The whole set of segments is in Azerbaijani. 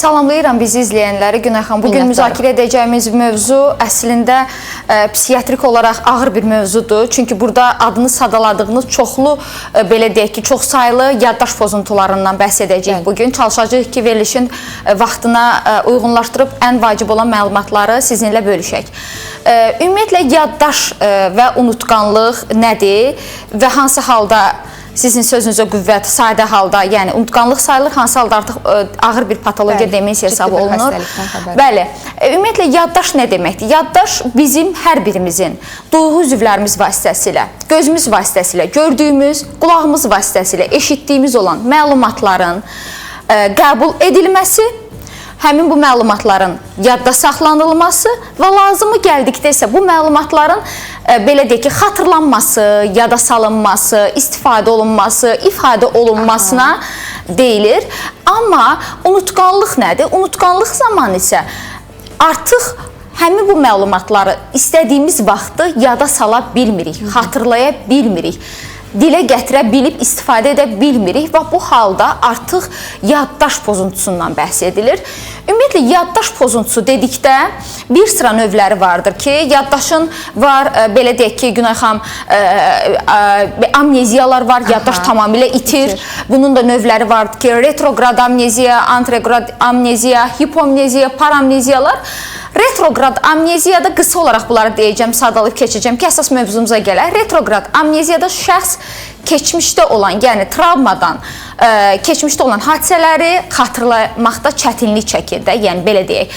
Salamlayıram bizi izləyənləri. Günay xanım, bugün müzakirə edəcəyimiz mövzu əslində psixiatrik olaraq ağır bir mövzudur. Çünki burada adını sadaladığınız çoxlu, belə deyək ki, çox saylı yaddaş pozuntularından bəhs edəcəyik bugün. Çalışacağıq ki, verilişin vaxtına uyğunlaşdırıb ən vacib olan məlumatları sizinlə bölüşək. Ümumiyyətlə, yaddaş və unutqanlıq nədir və hansı halda sizin sözünüzə qüvvət, sadə halda, yəni unutqanlıq sayılır, hansı halda artıq ağır bir patologiya demensiya hesabı olunur. Bəli, ümumiyyətlə yaddaş nə deməkdir? Yaddaş bizim hər birimizin duyğu üzvlərimiz vasitəsilə, gözümüz vasitəsilə, gördüyümüz, qulağımız vasitəsilə eşitdiyimiz olan məlumatların qəbul edilməsi, həmin bu məlumatların yadda saxlanılması və lazımı gəldikdə isə bu məlumatların belə deyək ki, xatırlanması, yada salınması, istifadə olunması, ifadə olunmasına deyilir. Amma unutqanlıq nədir? Unutqanlıq zamanı isə artıq həmin bu məlumatları istədiyimiz vaxtı yada sala bilmirik, xatırlaya bilmirik, dilə gətirə bilib istifadə edə bilmirik və bu halda artıq yaddaş pozuntusundan bəhs edilir. Ümumiyyətlə, yaddaş pozuntusu dedikdə bir sıra növləri vardır ki, yaddaşın var, belə deyək ki, Günay xanım, amneziyalar var, yaddaş tamamilə itir. Bunun da növləri vardır ki, retrograd amneziya, antrograd amneziya, hipomneziya, paramneziyalar. Retrograd amneziyada qısa olaraq bunları deyəcəm, sadalıb keçəcəm ki, əsas mövzumuza gələr. Retrograd amneziyada şəxs keçmişdə olan, yəni travmadan keçmişdə olan hadisələri xatırlamaqda çətinlik çəkir də, yəni belə deyək.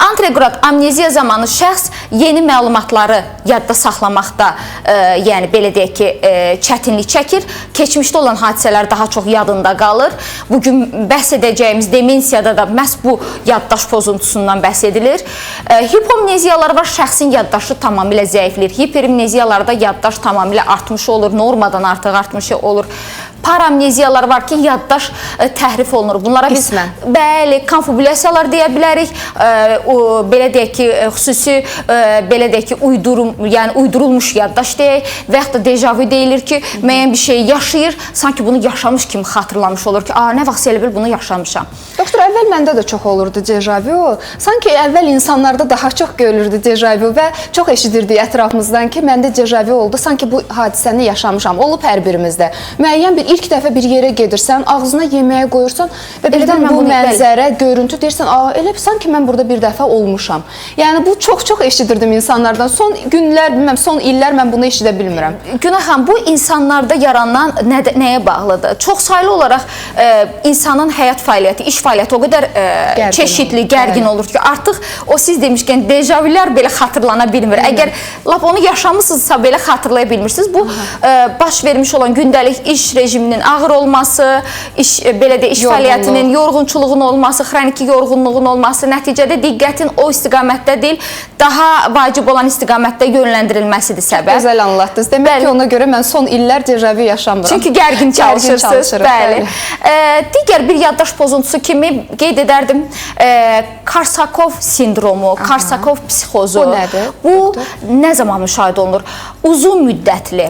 Antrograd amneziya zamanı şəxs yeni məlumatları yadda saxlamaqda, yəni belə deyək ki, çətinlik çəkir. Keçmişdə olan hadisələr daha çox yadında qalır. Bugün bəhs edəcəyimiz demensiyada da məhz bu yaddaş pozuntusundan bəhs edilir. Hipomneziyalar var, şəxsin yaddaşı tamamilə zəifləyir. Hiperimneziyalarda yaddaş tamamilə artmış olur, normadan artıq artmış olur. Paramneziyalar var ki, yaddaş təhrif olunur. Bunlara biz, bəli, konfabulasiyalar deyə bilərik. Belə deyək ki, xüsusi, belə deyək ki, uydurulmuş yaddaş deyək və yaxud da dejavu deyilir ki, müəyyən bir şeyi yaşayır, sanki bunu yaşamış kimi xatırlamış olur ki, nə vaxt elə bil bunu yaşamışam. Doktor, əvvəl məndə də çox olurdu dejavu. Sanki əvvəl insanlarda daha çox görülürdü dejavu və çox eşidirdik ətrafımızdan ki, məndə dejavu oldu, sanki bu hadisəni yaşamışam. Olub hər birimizdə. Müəyyən bir ilk dəfə bir yerə gedirsən, ağzına yeməyə qoyursan və birdən bu mənzərə, görüntü deyirsən, elə sanki mən burada bir dəfə olmuşam. Yəni bu çox eşidirdim insanlardan. Son günlər, bilməm, son illər mən bunu eşidə bilmirəm. Günay xanım, bu insanlarda yaranan nəyə bağlıdır? Çox saylı olaraq insanın həyat fəaliyyəti, iş fəaliyyəti o qədər çeşidli, gərgin olur ki, artıq o siz demişkən dejavülər belə xatırlana bilmir. Əgər lap onu yaşamısınızsa belə xatırlaya bilmirsiniz. Bu baş vermiş olan gündəlik iş rejiminin ağır olması, belə də iş fəaliyyətinin yorğunçuluğun olması, xroniki yorğunluğun olması, nəticədə diqqətin o istiqamətdə deyil, daha vacib olan istiqamətdə yönləndirilməsidir səbəb. Gözəl anlatdınız. Demək ki, ona görə mən son illər dejavu yaşamıram. Çünki gərgin çalışırsınız. Bəli. Digər bir yaddaş pozuntusu kimi qeyd edərdim, Karsakov sindromu, Karsakov psixozu. Bu nədir? Bu nə zaman müşahidə olunur? Uzun müddətli,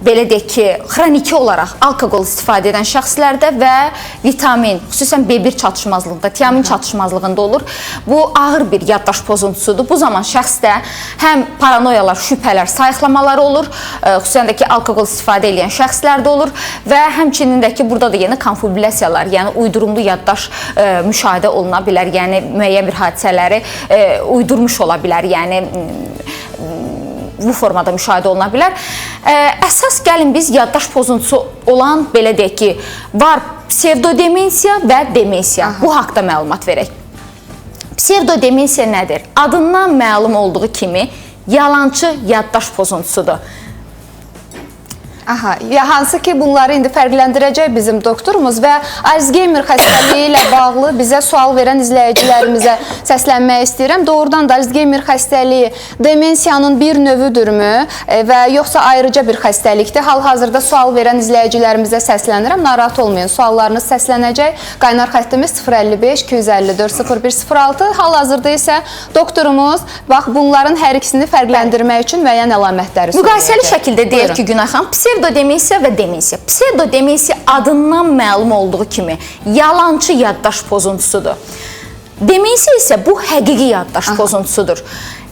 belə deyək ki, xroniki olaraq alkoqol istifadə edən şəxslərdə və vitamin, xüsusən B1 çatışmazlığında, tiamin çatışmazlığında olur. Bu ağır bir yaddaş pozuntusudur. Bu zaman şəxsdə həm paranoyalar, şübhələr, sayıqlamalar olur, xüsusən də ki, alkoqol istifadə edən şəxslərdə olur və həmçinin də ki, burada da yeni konfabulasiyalar, yəni uydurumlu yaddaş müşahidə oluna bilər, yəni müəyyən bir hadisələri uydurmuş ola bilər, yəni bu formada müşahidə oluna bilər. Əsas gəlin biz yaddaş pozuntusu olan, belə deyək ki, var psevdodemensiya və demensiya. Bu haqda məlumat verək. Psevdodemensiya nədir? Adından məlum olduğu kimi yalançı yaddaş pozuntusudur. Hansı ki, bunları indi fərqləndirəcək bizim doktorumuz və Alzheimer xəstəliyi ilə bağlı bizə sual verən izləyicilərimizə səslənmək istəyirəm. Doğrudan da Alzheimer xəstəliyi demensiyanın bir növüdürmü və yoxsa ayrıca bir xəstəlikdir? Hal-hazırda sual verən izləyicilərimizə səslənirəm. Narahat olmayın, suallarınız səslənəcək. Qaynar xəttimiz 055-254-0106. Hal-hazırda isə doktorumuz bunların hər ikisini fərqləndirmək üçün müəyyən əlamətləri söyləyəcək. Müqayisəli şəkildə deyək ki, Günay xanım, Psevdodemensiya və demensiya. Psevdodemensiya adından məlum olduğu kimi yalançı yaddaş pozuntusudur. Demensiya isə bu həqiqi yaddaş pozuntusudur.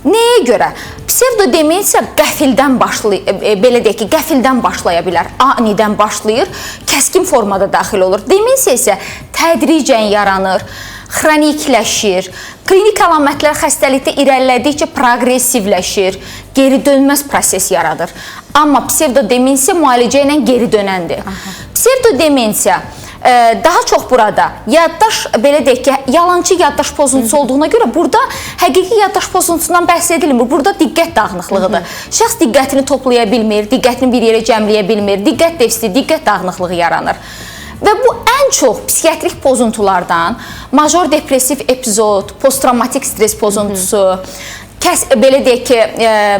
Nəyə görə? Psevdodemensiya qəfildən belə deyək ki, qəfildən başlaya bilər, anidən başlayır, kəskin formada daxil olur. Demensiya isə tədricən yaranır, xronikləşir, klinik əlamətlər xəstəlikdə irəlilədikcə proqressivləşir, geri dönməz proses yaradır. Amma psevdodemensiya müalicə ilə geri dönəndir. Psevdodemensiya daha çox burada yaddaş, belə deyək ki, yalançı yaddaş pozuntusu olduğuna görə burada həqiqi yaddaş pozuntusundan bəhs edilmir. Burada diqqət dağınıqlığıdır. Şəxs diqqətini toplaya bilmir, diqqətini bir yerə cəmləyə bilmir, diqqət defisiti, diqqət dağınıqlığı yaranır. Və bu ən çox psixiatrik pozuntulardan major depressiv epizod, posttraumatik stres pozuntusu, belə deyək ki,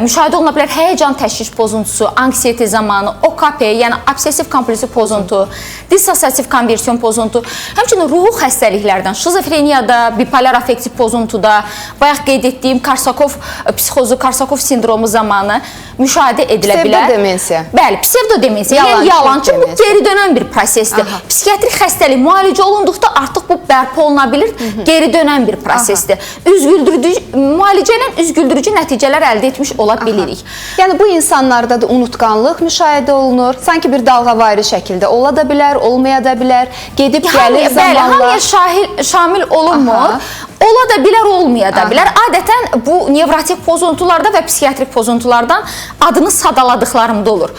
müşahidə oluna bilər həyəcan təşviş pozuntusu, anksiyete zamanı, OKP, yəni obsessiv kompulsiv pozuntu, dissosiativ konversiyon pozuntu, həmçinin ruhu xəstəliklərdən, şizofreniyada, bipolar affektiv pozuntuda, bayaq qeyd etdiyim Korsakov psixozu, Korsakov sindromu zamanı müşahidə edilə bilər. Psevdodemensiya. Bəli, psevdodemensiya, yəni yalancı, bu geri dönən bir prosesdir. Psixiatrik xəstəlik müalicə olunduqda artıq bu bərpa oluna bilir, geri dönən bir prosesdir. Müalicə ilə güldürücü nəticələr əldə etmiş ola bilirik. Yəni bu insanlarda da unutqanlıq müşahidə olunur. Sanki bir dalğavari şəkildə ola da bilər, olmaya da bilər. Gedib gəlir zamanlar. Hamıya şamil olunmur. Ola da bilər, olmaya da bilər. Adətən bu nevrotik pozuntularda və psixiatrik pozuntulardan adını sadaladıqlarımda olur.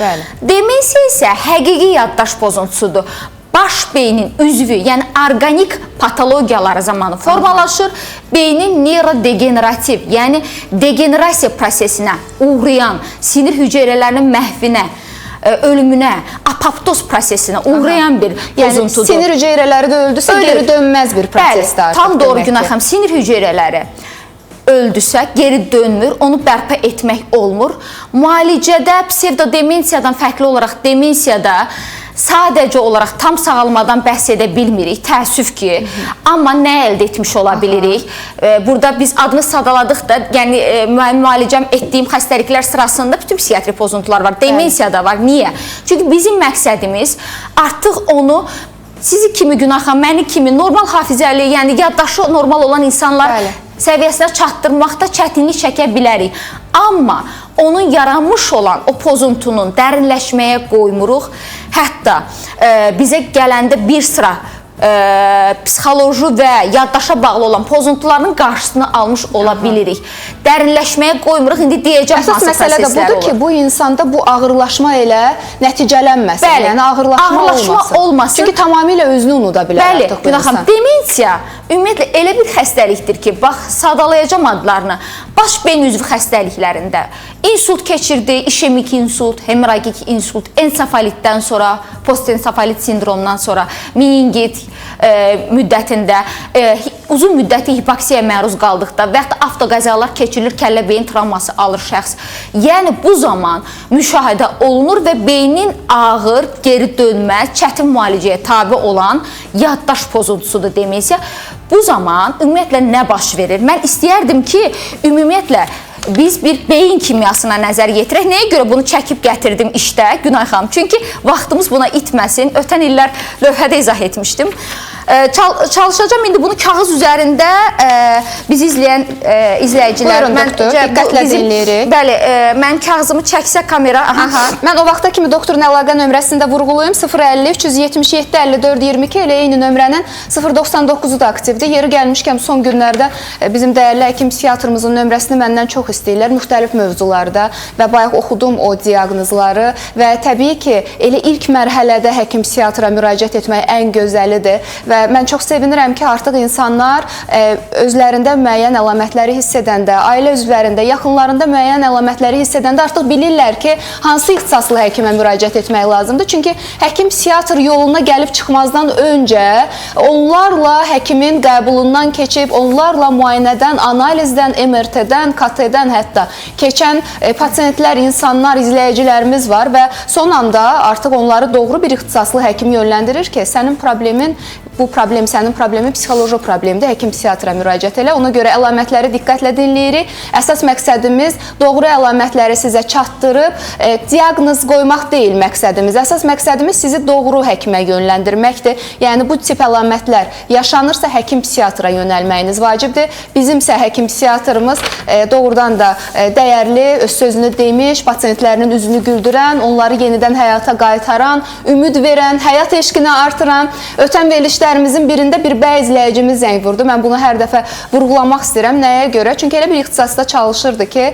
Demensiya isə həqiqi yaddaş pozuntusudur. Baş beynin üzvü, yəni orqanik patologiyaları zamanı formalaşır. Beynin neyrodegenerativ, yəni degenerasiya prosesinə uğrayan, sinir hüceyrələrinin məhvinə, ölümünə, apoptoz prosesinə uğrayan bir pozuntudur. Yəni sinir hüceyrələri də öldüsə geri dönməz bir prosesdir artıq. Tam doğru Günay xanım, sinir hüceyrələri öldüsə geri dönmür, onu bərpa etmək olmur. Müalicədə psevdodemensiyadan fərqli olaraq demensiyada sadəcə olaraq tam sağalmadan bəhs edə bilmirik, təəssüf ki. Amma nə əldə etmiş ola bilirik? Burada biz adını sadaladıq da, yəni müalicəm etdiyim xəstəliklər sırasında bütün psixiatri pozuntular var, demensiya da var. Niyə? Çünki bizim məqsədimiz artıq onu sizi kimi Günay xanım, məni kimi normal hafizəli, yəni yaddaşı normal olan insanlar səviyyəsinə çatdırmaqda çətinlik çəkə bilərik. Amma onun yaranmış olan o pozuntunun dərinləşməyə qoymuruq. Hətta bizə gələndə bir sıra psixoloji və yaddaşa bağlı olan pozuntuların qarşısını almış ola bilirik. Dərinləşməyə qoymuruq, indi deyəcəm hansı proseslər olur. Əsas məsələ də budur ki, bu insanda bu ağırlaşma ilə nəticələnməsin. Bəli, yəni ağırlaşma olmasın. Çünki tamamilə özünü unuda bilər artıq bu insan. Demensiya ümumiyyətlə elə bir xəstəlikdir ki, bax, sadalayacam adlarını. Baş beyin üzvü xəstəliklərində insult keçirdi, işemik insult, hemoragik insult, ensefalitdən sonra, postensefalit sindromundan sonra, meningit müddətində, uzun müddətli hipoksiyaya məruz qaldıqda və yaxud da avtoqəzalar keçirilir, kəllə beyin travması alır şəxs. Yəni bu zaman müşahidə olunur və beynin ağır, geri dönməz, çətin müalicəyə tabe olan yaddaş pozuntusudur demensiya. Bu zaman ümumiyyətlə nə baş verir? Mən istəyərdim ki, ümumiyyətlə biz bir beyin kimyasına nəzər yetirək. Nəyə görə bunu çəkib gətirdim işdə Günay xanım? Çünki vaxtımız buna itməsin. Ötən illər lövhədə izah etmişdim. Çalışacağım indi bunu kağız üzərində bizi izləyən izləyicilər. Buyurun doktor, diqqətlə dinləyirik. Bəli, mən kağızımı çəksə kamera. Mən o vaxta kimi doktorun əlaqə nömrəsində vurğulayım. 050-377-54-22 elə eyni nömrənin 099-u da aktivdir. Yeri gəlmişkən son günlərdə bizim dəyərli həkim psixiatrımızın nömrəsini məndən çox istəyirlər. Müxtəlif mövzularda və bayaq oxudum o diaqnozları və təbii ki, elə ilk mərhələdə həkim psixiatra müraciət etmək ən gözəlidir. Və mən çox sevinirəm ki, artıq insanlar özlərində müəyyən əlamətləri hiss edəndə, ailə üzvlərində, yaxınlarında müəyyən əlamətləri hiss edəndə artıq bilirlər ki, hansı ixtisaslı həkimə müraciət etmək lazımdır. Çünki həkim psixiatr yoluna gəlib çıxmazdan öncə onlarla həkimin qəbulundan keçib, onlarla müayinədən, analizdən, MRT-dən, KT-dən hətta keçən pasientlər, insanlar, izləyicilərimiz var və son anda artıq onları doğru bir ixtisaslı həkim yönləndirir ki, sənin problemin bu problem sənin problemin psixoloji problemdir, həkim psixiatra müraciət elə. Ona görə əlamətləri diqqətlə dinləyirik. Əsas məqsədimiz doğru əlamətləri sizə çatdırıb diaqnoz qoymaq deyil məqsədimiz. Əsas məqsədimiz sizi doğru həkimə yönləndirməkdir. Yəni bu tip əlamətlər yaşanırsa həkim psixiatra yönəlməyiniz vacibdir. Bizimsə həkim psixiatrımız doğrudan da dəyərli, öz sözünü demiş, pasientlərinin üzünü güldürən, onları yenidən həyata qaytaran, ümid verən, həyat eşqini artıran. Ötən verilişlərimizin birində bir bəy izləyicimiz zəng vurdu. Mən bunu hər dəfə vurğulamaq istəyirəm. Nəyə görə? Çünki elə bir ixtisasda çalışırdı ki,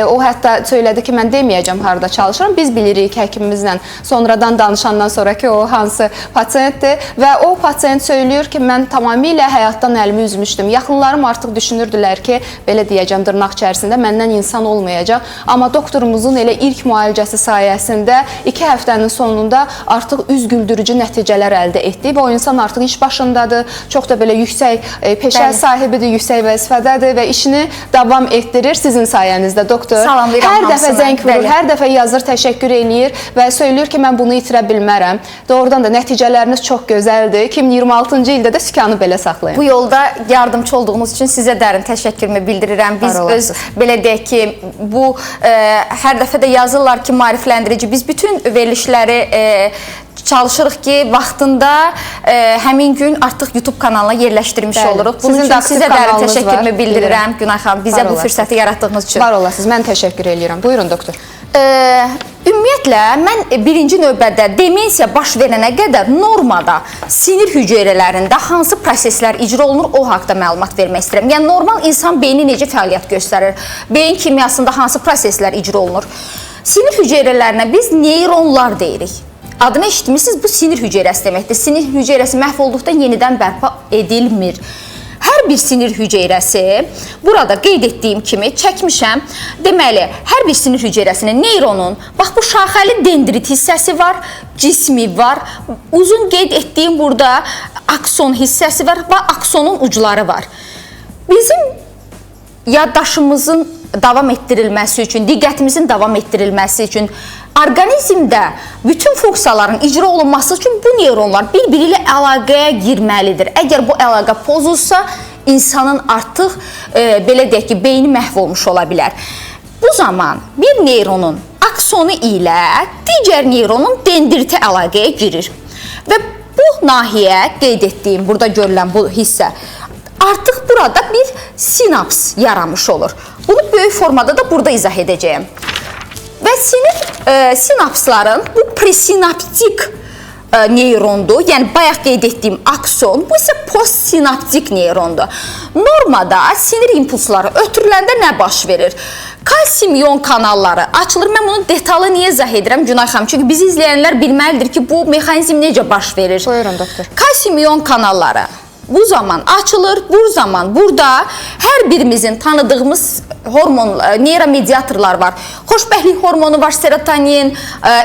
o hətta söylədi ki, mən deməyəcəm harada çalışıram. Biz bilirik həkimimizlə sonradan danışandan sonra ki, o hansı pasientdir və o pasient söylüyor ki, mən tamamilə həyatdan əlimi üzmüşdüm. Yaxınlarım artıq düşünürdülər ki, belə deyəcəm, dırnaq içərisində məndən insan olmayacaq. Amma doktorumuzun elə ilk müalicəsi sayəsində 2 həftənin sonunda artıq üz güldürücü nəticələr əldə etdi və o insan artıq iş başındadır, çox da belə yüksək peşə sahibidir, yüksək vəzifədədir və işini davam etdirir sizin sayənizdə, doktor. Hər dəfə zəng vurur, hər dəfə yazır, təşəkkür eləyir və söylüyor ki, mən bunu itirə bilmərəm. Doğrudan da nəticələriniz çox gözəldir. 2026-cı ildə də sükanı belə saxlayın. Bu yolda yardımcı olduğunuz üçün sizə dərin təşəkkürümü bildirirəm. Biz öz, belə deyək ki, bu hər dəfə də yazırlar ki, maarifləndirici. Biz bütün verilişləri çalışırıq ki, vaxtında həmin gün artıq YouTube kanalına yerləşdirmiş oluruq. Bunun üçün sizə dərin təşəkkürümü bildirirəm, Günay xanım, bizə bu fürsəti yaratdığınız üçün. Var olasınız, mən təşəkkür edirəm. Buyurun, doktor. Ümumiyyətlə, mən birinci növbədə demensiya baş verənə qədər normada sinir hüceyrələrində hansı proseslər icra olunur, o haqda məlumat vermək istəyirəm. Yəni, normal insan beyni necə fəaliyyət göstərir, beyin kimyasında hansı proseslər icra olunur. Sinir hüceyrələrinə biz neyronlar deyirik. Adını eşitmişsiniz, bu sinir hüceyrəsi deməkdir. Sinir hüceyrəsi məhv olduqda yenidən bərpa edilmir. Hər bir sinir hüceyrəsi, burada qeyd etdiyim kimi çəkmişəm, deməli, hər bir sinir hüceyrəsinin, neyronun, bax bu şaxəli dendrit hissəsi var, cismi var, uzun qeyd etdiyim burada akson hissəsi var və aksonun ucları var. Bizim yaddaşımızın davam etdirilməsi üçün, diqqətimizin davam etdirilməsi üçün, orqanizmdə bütün funksiyaların icra olunması üçün bu neyronlar bir-biri ilə əlaqəyə girməlidir. Əgər bu əlaqə pozulsa, insanın artıq, belə deyək ki, beyni məhv olmuş ola bilər. Bu zaman bir neyronun aksonu ilə digər neyronun dendriti əlaqəyə girir. Və bu nahiyə, qeyd etdiyim, burada görülən bu hissə, artıq burada bir sinaps yaranmış olur. Bunu böyük formada da burada izah edəcəyəm. Və sinir sinapsların bu presinaptik neyrondur. Yəni, bayaq qeyd etdiyim akson, bu isə postsinaptik neyrondur. Normada sinir impulsları ötürüləndə nə baş verir? Kalsium ion kanalları açılır. Mən bunu detallı niyə izah edirəm Günay xanım? Çünki bizi izləyənlər bilməlidir ki, bu mexanizm necə baş verir. Buyurun, doktor. Kalsium ion kanalları bu zaman açılır, bu zaman burada hər birimizin tanıdığımız hormon, neyromediatorlar var. Xoşbəxtlik hormonu var, serotonin,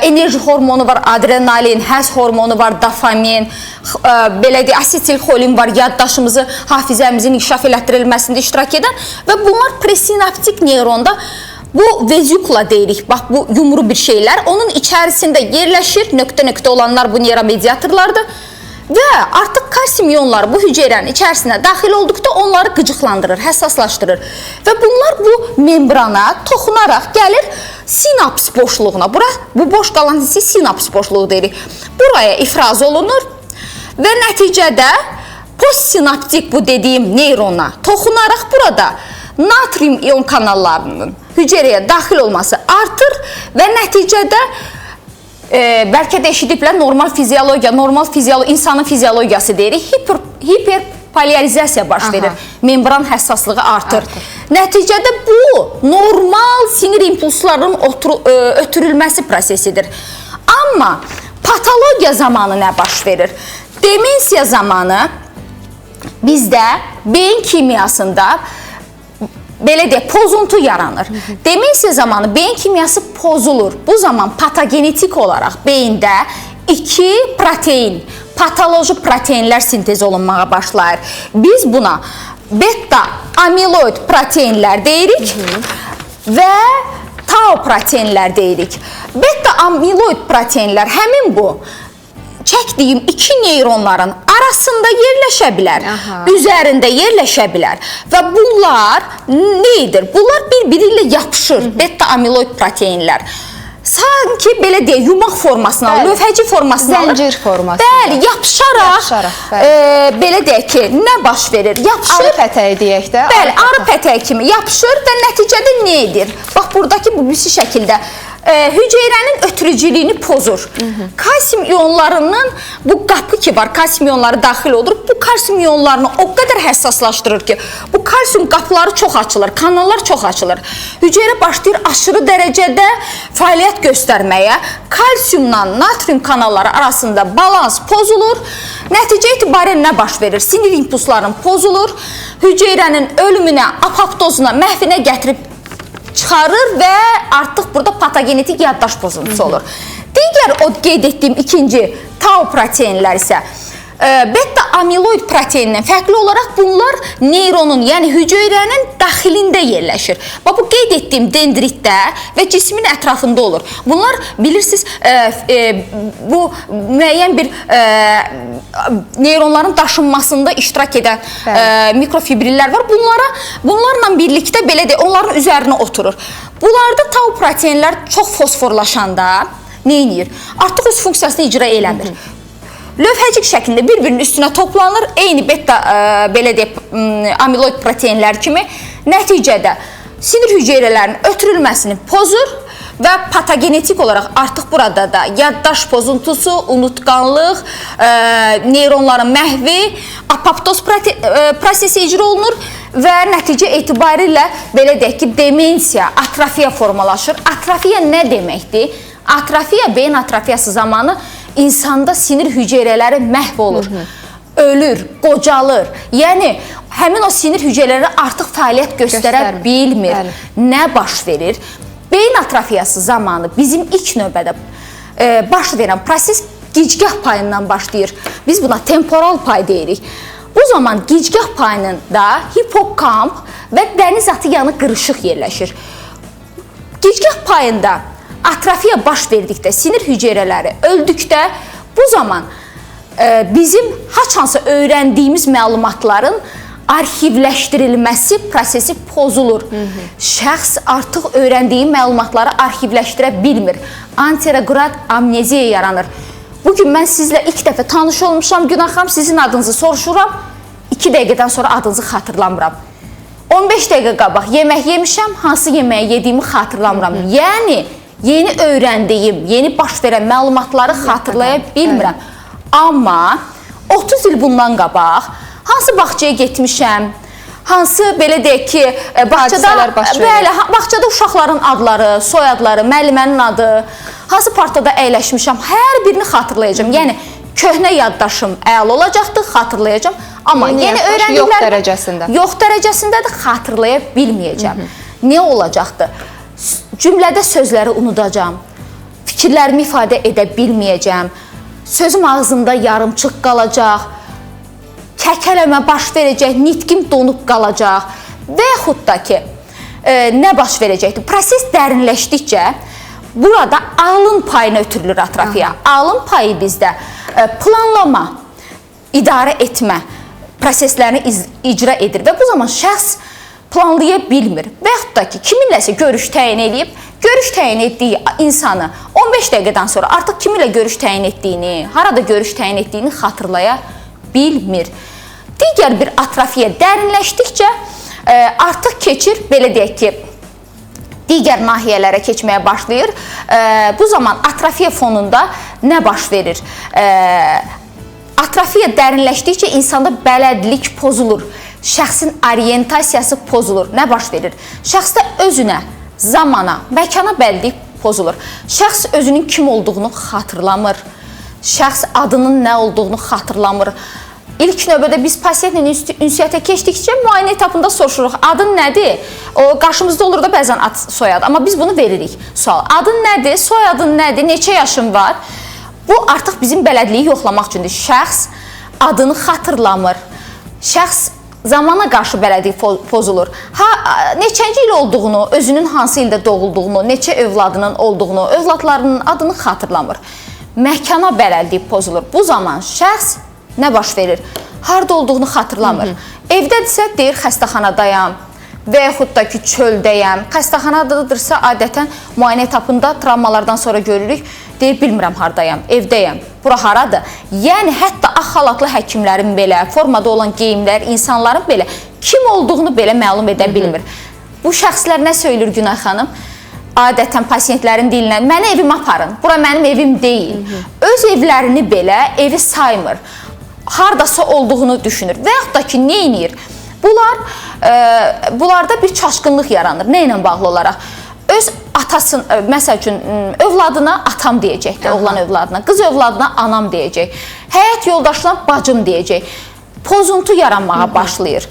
enerji hormonu var, adrenalin, həzz hormonu var, dopamin, belə deyək, asetilxolin var, yaddaşımızı, hafizəmizin inkişaf elətdirilməsində iştirak edən və bunlar presinaptik neyronda bu vezikula deyirik, bax bu yumru bir şeylər, onun içərisində yerləşir, nöqtə-nöqtə olanlar bu neyromediatorlardır. Və artıq kalsium ionları bu hüceyrənin içərisinə daxil olduqda onları qıcıqlandırır, həssaslaşdırır. Və bunlar bu membrana toxunaraq gəlir sinaps boşluğuna. Bu boş qalan hissi sinaps boşluğu deyirik. Buraya ifraz olunur və nəticədə postsinaptik bu dediyim neyrona toxunaraq burada natrium ion kanallarının hüceyrəyə daxil olması artır və nəticədə bəlkə də eşidiblər normal fiziologiya, insanın fiziologiyası deyirik, hiperpolarizasiya baş verir, membran həssaslığı artır. Nəticədə bu normal sinir impulslarının ötürülməsi prosesidir. Amma patologiya zamanı nə baş verir? Demensiya zamanı bizdə beyin kimyasında belə deyək, pozuntu yaranır. Demensiya zamanı beyin kimyası pozulur. Bu zaman patogenetik olaraq beyində 2 protein, patoloji proteinlər sintez olunmağa başlayır. Biz buna beta amiloid proteinlər deyirik və tau proteinlər deyirik. Beta amiloid proteinlər həmin bu çəkdiyim iki neyronların arasında yerləşə bilər, üzərində yerləşə bilər və bunlar nədir? Bunlar bir-biri ilə yapışır, beta-amiloid proteinlər. Sanki belə deyək, yumaq formasına alır, lövhəci formasına alır. Zəncir formasında. Bəli, yapışaraq, belə deyək ki, nə baş verir? Yapışır. Arı pətəyi deyək də. Bəli, arı pətəyi kimi yapışır və nəticədə nə edir? Bax, buradakı bu şəkildə hüceyrənin ötürücülüyünü pozur. Kalsium iyonlarının bu qapı ki var, kalsium iyonları daxil olur. Bu kalsium iyonlarını o qədər həssaslaşdırır ki, bu kalsium qapıları çox açılır, kanallar çox açılır. Hüceyrə başlayır aşırı dərəcədə fəaliyyət göstərməyə. Kalsiumla natrium kanalları arasında balans pozulur. Nəticə itibarilə nə baş verir? Sinir impulslarının pozulur. Hüceyrənin ölümünə, apoptozuna, məhvinə gətirib çıxarır və artıq burada patogenetik yaddaş pozuntusu olur. Digər o qeyd etdiyim ikinci tau proteinlər isə beta-amiloid proteinindən fərqli olaraq bunlar neyronun, yəni hüceyrənin daxilində yerləşir. Bax, bu qeyd etdiyim dendritdə və cismin ətrafında olur. Bunlar bilirsiniz, bu müəyyən bir neyronların daşınmasında iştirak edən mikrofibrillər var. Bunlarla birlikdə belə deyək, onların üzərinə oturur. Bunlarda tau proteinlər çox fosforlaşanda nə edir? Artıq öz funksiyasını icra eləmir. Lövhəcik şəklində bir-birinin üstünə toplanır, eyni beta belə deyək, amiloid proteinlər kimi. Nəticədə sinir hüceyrələrinin ötürülməsini pozur və patogenetik olaraq artıq burada da yaddaş pozuntusu, unutqanlıq, neyronların məhvi, apoptoz prosesi icra olunur və nəticə etibarilə belə deyək ki, demensiya, atrofiya formalaşır. Atrofiya nə deməkdir? Atrofiya, beyin atrofiyası zamanı insanda sinir hüceyrələri məhv olur, ölür, qocalır. Yəni, həmin o sinir hüceyrələri artıq fəaliyyət göstərə bilmir. Nə baş verir? Beyin atrofiyası zamanı bizim ilk növbədə baş verən proses gicgah payından başlayır. Biz buna temporal pay deyirik. Bu zaman gicgah payında hipokamp və dəniz atı yanı qırışıq yerləşir. Gicgah payında atrofiya baş verdikdə, sinir hüceyrələri öldükdə, bu zaman bizim haçansa öyrəndiyimiz məlumatların arxivləşdirilməsi prosesi pozulur. Şəxs artıq öyrəndiyi məlumatları arxivləşdirə bilmir. Anteregrad amneziya yaranır. Bugün mən sizlə ilk dəfə tanış olmuşam, Günay xanım, sizin adınızı soruşuram, 2 dəqiqədən sonra adınızı xatırlamıram. 15 dəqiqə qabaq yemək yemişəm, hansı yeməyi yediyimi xatırlamıram. Yəni, yeni öyrəndiyim, yeni baş verən məlumatları xatırlaya bilmirəm. Amma 30 il bundan qabaq hansı bağçaya getmişəm, hansı belə deyək ki, bağçada uşaqların adları, soyadları, müəllimənin adı, hansı partada əyləşmişəm, hər birini xatırlayacağım. Yəni, köhnə yaddaşım əla olacaqdır, xatırlayacağım. Amma yeni öyrəndiklərim yox dərəcəsində də xatırlaya bilməyəcəm. Nə olacaqdır? Cümlədə sözləri unudacağam, fikirlərimi ifadə edə bilməyəcəm, sözüm ağzımda yarımçıq qalacaq, kəkələmə baş verəcək, nitqim donub qalacaq və yaxud da ki, nə baş verəcəkdir? Proses dərinləşdikcə burada alın payına ötürülür atrofiya. Alın payı bizdə planlama, idarə etmə proseslərini icra edir və bu zaman şəxs planlaya bilmir və yaxud da ki, kiminləsə görüş təyin edib, görüş təyin etdiyi insanı 15 dəqiqədən sonra artıq kiminlə görüş təyin etdiyini, harada görüş təyin etdiyini xatırlaya bilmir. Digər bir atrofiya dərinləşdikcə artıq keçir, belə deyək ki, digər nahiyələrə keçməyə başlayır. Bu zaman atrofiya fonunda nə baş verir? Atrofiya dərinləşdikcə insanda bələdlik pozulur. Şəxsin orientasiyası pozulur. Nə baş verir? Şəxsdə özünə, zamana, məkana bələdlik pozulur. Şəxs özünün kim olduğunu xatırlamır. Şəxs adının nə olduğunu xatırlamır. İlk növbədə biz pasientlə ünsiyyətə keçdikcə müayinə etapında soruşuruq. Adın nədir? O qarşımızda olur da bəzən ad, soyad. Amma biz bunu veririk. Sual. Adın nədir? Soyadın nədir? Neçə yaşın var? Bu artıq bizim bələdliyi yoxlamaq üçündür. Şəxs adını xatırlamır. Şəxs zamana qarşı bələdlik pozulur. Neçənci il olduğunu, özünün hansı ildə doğulduğunu, neçə övladının olduğunu, övladlarının adını xatırlamır. məkana bələdlik pozulur. Bu zaman şəxs nə baş verir? Harda olduğunu xatırlamır. Evdədirsə deyir xəstəxanadayam və yaxud da ki çöldəyəm. Xəstəxanadadırsa adətən müayinə etapında travmalardan sonra görürük. Deyir bilmirəm hardayam, evdəyəm. Bura haradır? Yəni hətta ağ xalatlı həkimlərin belə, formada olan geyimlər, insanların belə kim olduğunu belə məlum edə bilmir. Bu şəxslər nə söylür Günay xanım? Adətən pasiyentlərin dilindən mənə evimə aparın, bura mənim evim deyil. Öz evlərini belə evi saymır. Hardasa olduğunu düşünür və yaxud da ki, nə edir? Bunlarda bir çaşqınlıq yaranır. Nə ilə bağlı olaraq? Öz atasın, məsəl üçün, övladına atam deyəcəkdir, oğlan övladına, qız övladına anam deyəcək, həyat yoldaşına bacım deyəcək. Pozuntu yaranmağa başlayır.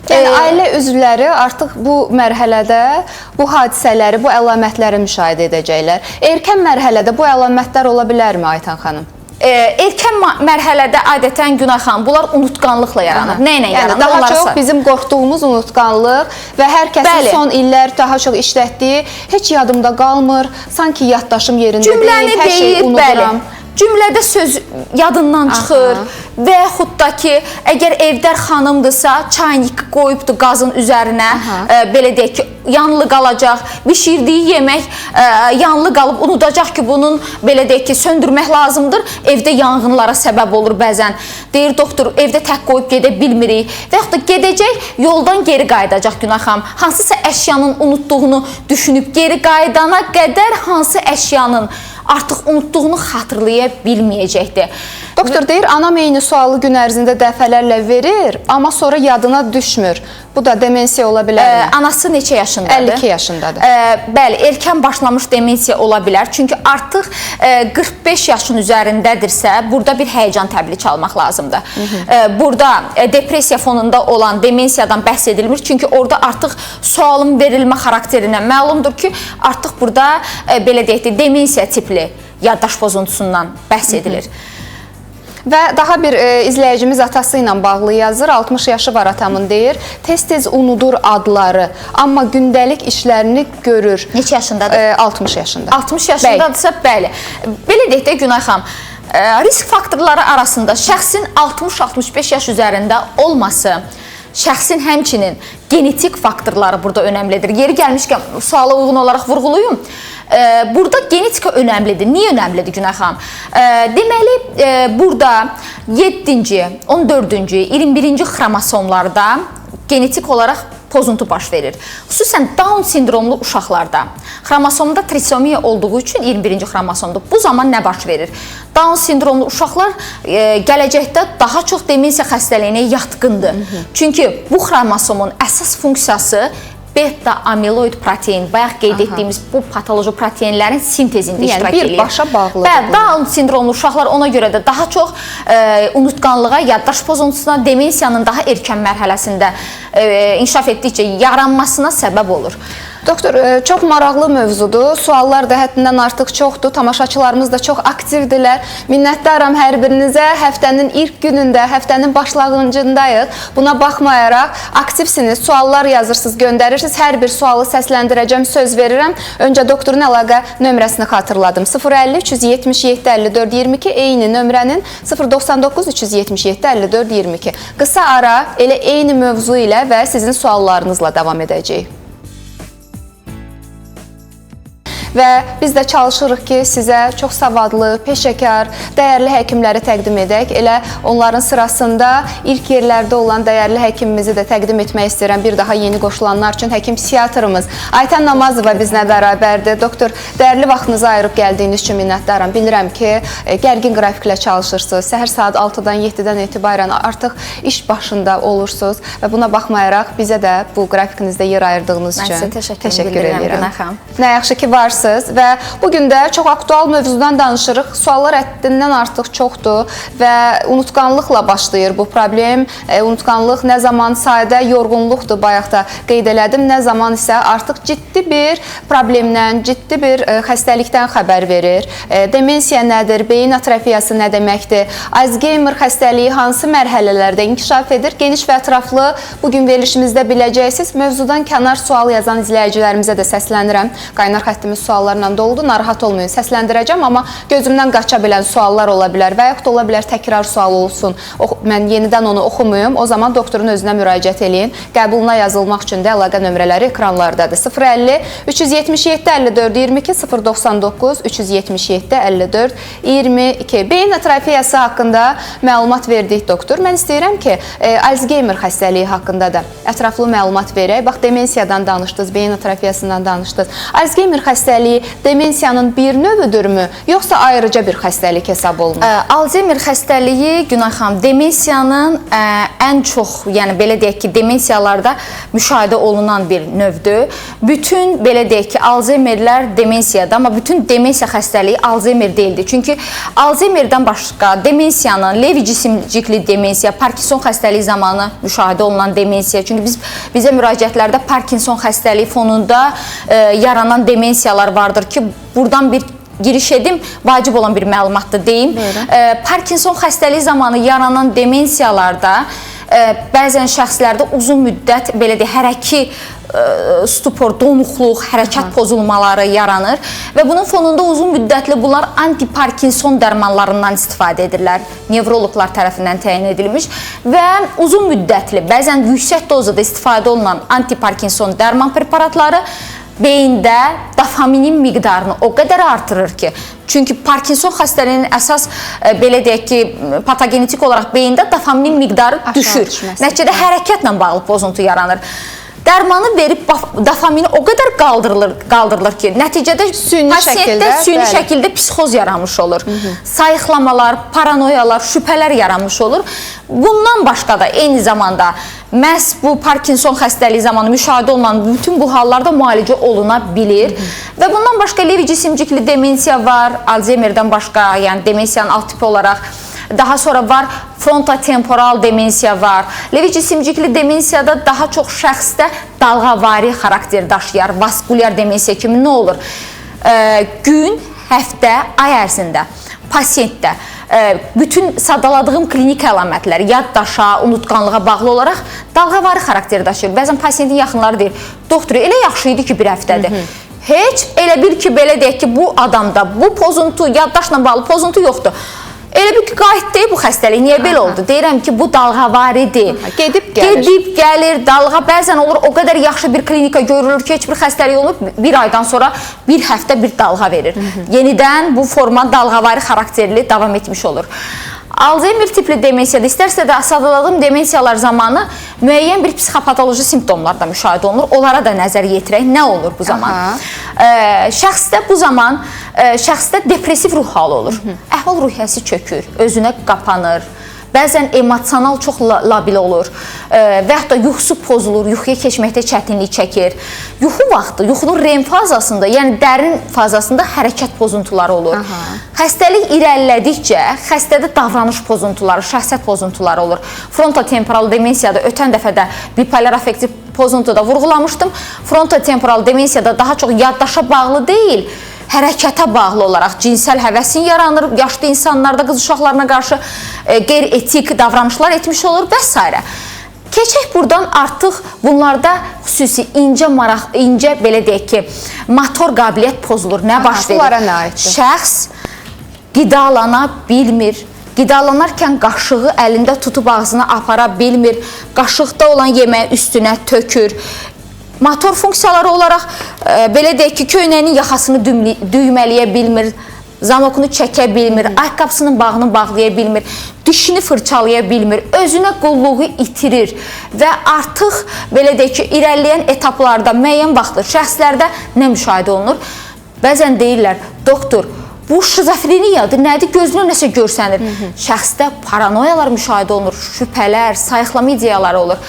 Yəni, ailə üzvləri artıq bu mərhələdə bu hadisələri, bu əlamətləri müşahidə edəcəklər. Erkən mərhələdə bu əlamətlər ola bilərmi Aytan xanım? Erkən mərhələdə adətən Günay xanım, bunlar unutqanlıqla yaranır. Nə ilə yaranır? Daha çox bizim qorxduğumuz unutqanlıq və hər kəsin son illər daha çox işlətdiyi heç yadımda qalmır, sanki yaddaşım yerində deyil, hər şeyi unuduram. Cümlədə söz yadından çıxır və yaxud da ki, əgər evdar xanımdırsa, çaynik qoyubdur qazın üzərinə, belə deyək ki, yanlı qalacaq, bişirdiyi yemək yanlı qalıb, unudacaq ki, bunun belə deyək ki, söndürmək lazımdır, evdə yanğınlara səbəb olur bəzən. Deyir, doktor, evdə tək qoyub gedə bilmirik və yaxud da gedəcək, yoldan geri qayıdacaq Günay xanım. Hansısa əşyanın unutduğunu düşünüb geri qayıdana qədər hansı əşyanın artıq unutduğunu xatırlaya bilməyəcəkdir. Doktor deyir, anam eyni sualı gün ərzində dəfələrlə verir, amma sonra yadına düşmür. Bu da demensiya ola bilərmi? Anası neçə yaşındadır? 52 yaşındadır. Bəli, erkən başlamış demensiya ola bilər. Çünki artıq 45 yaşın üzərindədirsə, burada bir həyəcan təbili çalmaq lazımdır. Burada depressiya fonunda olan demensiyadan bəhs edilmir. Çünki orada artıq sualın verilmə xarakterindən məlumdur ki, artıq burada belə deyək ki, demensiya tipli yaddaş pozuntusundan bəhs edilir. Və daha bir izləyicimiz atası ilə bağlı yazır. 60 yaşı var atamın deyir. Tez-tez unudur adları, amma gündəlik işlərini görür. Neçə yaşındadır? 60 yaşında. 60 yaşındadırsa, bəli. Belə deyək də Günay xanım, risk faktorları arasında şəxsin 60-65 yaş üzərində olması, şəxsin həmçinin genetik faktorları burada önəmlidir. Yeri gəlmişkən suala uyğun olaraq vurğuluyum. Burada genetika önəmlidir. Niyə önəmlidir Günay xanım? Deməli, burada 7-ci, 14-cü, 21-ci xromosomlarda genetik olaraq pozuntu baş verir. Xüsusən Down sindromlu uşaqlarda xromosomda trisomiya olduğu üçün 21-ci xromosomda bu zaman nə baş verir? Down sindromlu uşaqlar gələcəkdə daha çox demensiya xəstəliyinə yatqındır. Çünki bu xromosomun əsas funksiyası beta-amiloid protein, bayaq qeyd etdiyimiz bu patoloji proteinlərin sintezində iştirak edir. Yəni, birbaşa bağlıdır. Bəli, Down sindromlu uşaqlar ona görə də daha çox unutqanlığa, yaddaş pozuntusuna, demensiyanın daha erkən mərhələsində inkişaf etdikcə yaranmasına səbəb olur. Doktor, çox maraqlı mövzudur. Suallar da həddindən artıq çoxdur. Tamaşaçılarımız da çox aktivdirlər. Minnətdaram hər birinizə. Həftənin ilk günündə, həftənin başlanğıcındayıq. Buna baxmayaraq aktivsiniz, suallar yazırsınız, göndərirsiniz. Hər bir sualı səsləndirəcəm, söz verirəm. Öncə doktorun əlaqə nömrəsini xatırladım. 050 377 54 22, eyni nömrənin 099 377 54 22. Qısa ara elə eyni mövzu ilə və sizin suallarınızla davam edəcəyik. Və biz də çalışırıq ki, sizə çox savadlı, peşəkar, dəyərli həkimləri təqdim edək. Elə onların sırasında ilk yerlərdə olan dəyərli həkimimizi də təqdim etmək istəyirəm. Bir daha yeni qoşulanlar üçün həkim psixiatrımız Aytan Namazova bizlə bərabərdir. Doktor, dəyərli vaxtınızı ayırıb gəldiyiniz üçün minnətdaram. Bilirəm ki, gərgin qrafiklə çalışırsınız. Səhər saat 6-dan 7-dən etibarən artıq iş başında olursunuz və buna baxmayaraq bizə də bu qrafikinizdə yer ayırdığınız üçün təşəkkür edirəm. Nə yaxşı ki, varsınız. Və bugün də çox aktual mövzudan danışırıq. Suallar həddindən artıq çoxdur və unutqanlıqla başlayır bu problem. Unutqanlıq nə zaman sadə yorğunluqdur, bayaq da qeyd elədim, nə zaman isə artıq ciddi bir problemdən, ciddi bir xəstəlikdən xəbər verir. Demensiya nədir, beyin atrofiyası nə deməkdir, Alzheimer xəstəliyi hansı mərhələlərdə inkişaf edir? Geniş və ətraflı bugün verilişimizdə biləcəksiniz. Mövzudan kənar sual yazan izləyicilərimizə də səslənirəm. Qaynar xəttimiz sual suallarla doludur. Narahat olmayın, səsləndirəcəm, amma gözümdən qaça bilən suallar ola bilər və yaxud da ola bilər təkrar sual olsun. Mən yenidən onu oxumayım. O zaman doktorun özünə müraciət eləyin. Qəbuluna yazılmaq üçün də əlaqə nömrələri ekranlardadır. 050 377 54 22 099 377 54 22. Beyin atrofiyası haqqında məlumat verdik doktor. Mən istəyirəm ki, Alzheimer xəstəliyi haqqında da ətraflı məlumat verək. Bax, demensiyadan danışdınız, beyin atrofiyasından danışdınız. Alzheimer xəstəliyi demensiyanın bir növüdürmü, yoxsa ayrıca bir xəstəlik hesab olunur? Alzheimer xəstəliyi, Günay xanım, demensiyanın ən çox, yəni belə deyək ki, demensiyalarda müşahidə olunan bir növdür. Bütün, belə deyək ki, Alzheimerlər demensiyada, amma bütün demensiya xəstəliyi Alzheimer deyildi. Çünki Alzheimerdən başqa demensiyanın, Lewy cisimcikli demensiya, Parkinson xəstəliyi zamanı müşahidə olunan demensiya. Çünki bizə müraciətlərdə Parkinson xəstəliyi fonunda yaranan demensiyalar vardır ki, buradan bir giriş edim, vacib olan bir məlumatdır deyim. Parkinson xəstəliyi zamanı yaranan demensiyalarda bəzən şəxslərdə uzun müddət, belə deyək, hərəki stupor, donuqluq, hərəkət pozulmaları yaranır və bunun fonunda uzun müddətli bunlar anti-Parkinson dərmanlarından istifadə edirlər. Nevroloqlar tərəfindən təyin edilmiş və uzun müddətli, bəzən yüksək dozada istifadə olunan anti-Parkinson dərman preparatları beyində dopaminin miqdarını o qədər artırır ki, çünki Parkinson xəstəliyinin əsas, belə deyək ki, patogenetik olaraq beyində dopaminin miqdarı düşür. Nəticədə hərəkətlə bağlı pozuntu yaranır. Dərmanı verib dopamini o qədər qaldırılır ki, nəticədə pasiyentdə süni şəkildə psixoz yaranmış olur. Sayıqlamalar, paranoyalar, şübhələr yaranmış olur. Bundan başqa da eyni zamanda məhz bu Parkinson xəstəliyi zamanı müşahidə olunan bütün bu hallarda müalicə oluna bilir. Və bundan başqa Lewy cisimcikli demensiya var, Alzheimerdən başqa, yəni demensiyanın alt tipi olaraq. Daha sonra var frontotemporal demensiya var. Lewy cisimcikli demensiyada daha çox şəxsdə dalğavari xarakter daşıyar. Vaskulyar demensiya kimi nə olur? Gün, həftə, ay ərzində pasiyentdə bütün sadaladığım klinik əlamətlər yaddaşa, unutqanlığa bağlı olaraq dalğavari xarakter daşıyır. Bəzən pasiyentin yaxınları deyir, doktor, elə yaxşı idi ki, bir həftədir. Heç elə bil ki, belə deyək ki, bu adamda bu pozuntu, yaddaşla bağlı pozuntu yoxdur. Elə bir ki, qayıt deyil bu xəstəlik. Niyə belə oldu? Deyirəm ki, bu dalğavaridir. Gedib gəlir. Gedib gəlir, dalğa bəzən olur, o qədər yaxşı bir klinika görülür ki, heç bir xəstəlik olub, bir aydan sonra bir həftə bir dalğa verir. Yenidən bu forma dalğavari xarakterli davam etmiş olur. Alzheimer tipli demensiyada, istərsə də sadaladığım demensiyalar zamanı müəyyən bir psixopatoloji simptomlar da müşahidə olunur. Onlara da nəzər yetirək. Nə olur bu zaman? Şəxsdə bu zaman depressiv ruh halı olur. Əhval-ruhiyyəsi çökür, özünə qapanır. Bəzən emosional çox labil olur və yaxud da yuxusu pozulur, yuxuya keçməkdə çətinlik çəkir. Yuxu vaxtı, yuxunun REM fazasında, yəni dərin fazasında hərəkət pozuntuları olur. Xəstəlik irəlilədikcə xəstədə davranış pozuntuları, şəxsiyyət pozuntuları olur. Frontotemporal demensiyada ötən dəfə də bipolar affektiv pozuntuda vurğulamışdım. Frontotemporal demensiyada daha çox yaddaşa bağlı deyil, hərəkətə bağlı olaraq cinsəl həvəsin yaranır, yaşlı insanlarda qız uşaqlarına qarşı qeyri-etik davranışlar etmiş olur və s. Keçək buradan artıq bunlarda xüsusi incə belə deyək ki, motor qabiliyyət pozulur. Nə baş verir? Şəxs qidalana bilmir. Qidalanarkən qaşığı əlində tutub ağzına apara bilmir. Qaşıqda olan yeməyi üstünə tökür. Motor funksiyaları olaraq, belə deyək ki, köynəyinin yaxasını düymələyə bilmir, zamokunu çəkə bilmir, ayaqqabısının bağını bağlaya bilmir, dişini fırçalaya bilmir, özünə qulluğu itirir və artıq, belə deyək ki, irəliləyən etaplarda müəyyən vaxtlı şəxslərdə nə müşahidə olunur? Bəzən deyirlər, doktor, bu şizofreniyadır, nədir? Gözünə nəsə görsənir. Şəxsdə paranoyalar müşahidə olunur, şübhələr, sayıqlama ideyaları olur.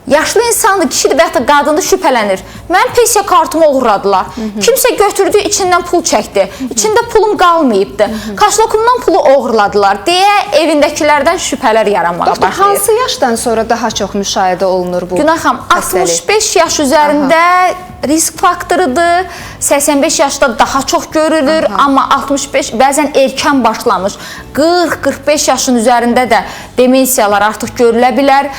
Yaşlı insandır, kişidir və yaxud da qadındır, şübhələnir. Mənim pensiya kartımı oğurladılar. Kimsə götürdü, içindən pul çəkdi. İçində pulum qalmayıbdı. Kaşlokumdan pulu oğurladılar deyə evindəkilərdən şübhələr yaranmağa başlayır. Doktor, hansı yaşdan sonra daha çox müşahidə olunur bu Günay xanım, 65 yaş üzərində risk faktorudur. 85 yaşda daha çox görülür, amma 65 bəzən erkən başlamış. 40-45 yaşın üzərində də demensiyalar artıq görülə bilər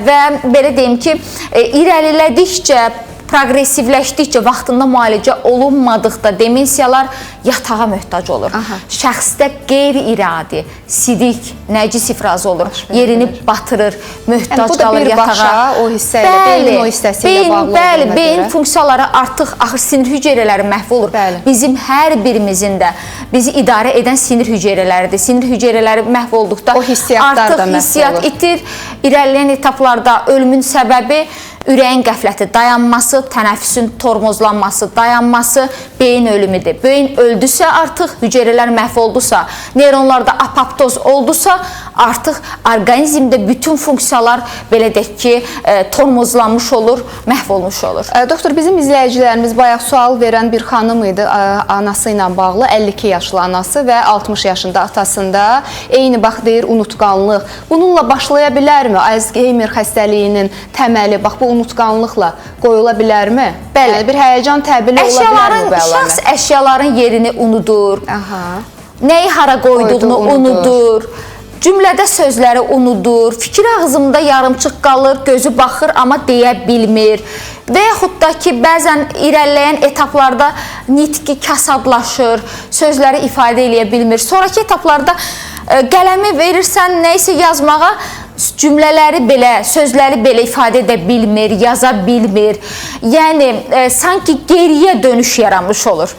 və belə deyim ki, irəlilədikcə proqressivləşdikcə, vaxtında müalicə olunmadıqda demensiyalar yatağa möhtac olur. Şəxsdə qeyri-iradi, sidik, nəcis ifraz olur, yerini batırır, möhtac qalır yatağa. Bu da birbaşa o hissə ilə, beynin o hissəsi ilə bağlı olduğuna görə. Bəli, beyin funksiyaları artıq axır sinir hüceyrələri məhv olur. Bizim hər birimizin də bizi idarə edən sinir hüceyrələridir. Sinir hüceyrələri məhv olduqda artıq hissiyat itir. İrəliləyən etaplarda ölümün səbəbi ürəyin qəfləti dayanması, tənəffüsün tormozlanması, dayanması beyin ölümüdür. Beyin öldüsə artıq, hüceyrələr məhv oldusa, neyronlarda apoptoz oldusa, artıq orqanizmdə bütün funksiyalar belə deyək ki, tormozlanmış olur, məhv olmuş olur. Doktor, bizim izləyicilərimiz bayaq sual verən bir xanım idi, anası ilə bağlı, 52 yaşlı anası və 60 yaşında atasında. Eyni bax deyir, unutqanlıq. Bununla başlaya bilərmi? Alzheimer xəstəliyinin təməli, bax bu unutqanlıqla qoyula bilərmi? Bəli. Bir həyəcan təbili ola bilərmi bu əlamət? Şəxs əşyaların yerini unudur, nəyi hara qoyduğunu unudur, cümlədə sözləri unudur, fikir ağzında yarımçıq qalır, gözü baxır, amma deyə bilmir. Və yaxud da ki, bəzən irəliləyən etaplarda nitqi kasadlaşır, sözləri ifadə eləyə bilmir. Sonraki etaplarda qələmi verirsən, nəysə yazmağa, cümlələri belə, sözləri belə ifadə edə bilmir, yaza bilmir. Yəni, sanki geriyə dönüş yaranmış olur.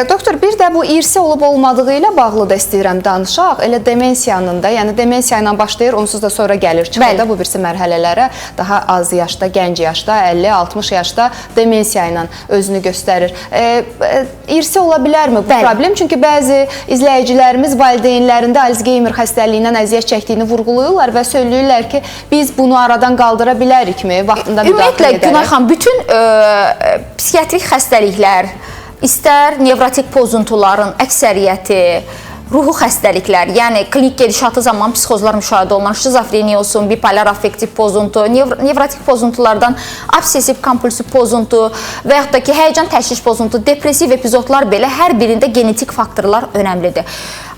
Doktor, bir də bu irsi olub olmadığı ilə bağlı da istəyirəm danışaq. Elə demensiyanın da, yəni demensiya ilə başlayır, onsuz da sonra gəlir çıxır da bu birisi mərhələlərə. Daha az yaşda, gənc yaşda, 50-60 yaşda demensiya ilə özünü göstərir. İrsi ola bilərmi bu problem? Çünki bəzi izləyicilərimiz valideynlərində Alzheimer xəstəliyindən əziyyət çəkdiyini vurğuluyurlar və söyləyirlər ki, biz bunu aradan qaldıra bilərikmi? Vaxtında müdaxilə edərək. Ümumiyyətlə, Günay xanım, bütün psixiatrik xəstəliklər, İstər nevrotik pozuntuların əksəriyyəti, ruhu xəstəliklər, yəni klinik gedişatı zaman psixozlar müşahidə olunan şizofreniya olsun, bipolar affektiv pozuntu, nevrotik pozuntulardan obsessiv kompulsiv pozuntu və yaxud da ki, həyəcan təşviş pozuntu, depressiv epizodlar belə hər birində genetik faktorlar önəmlidir.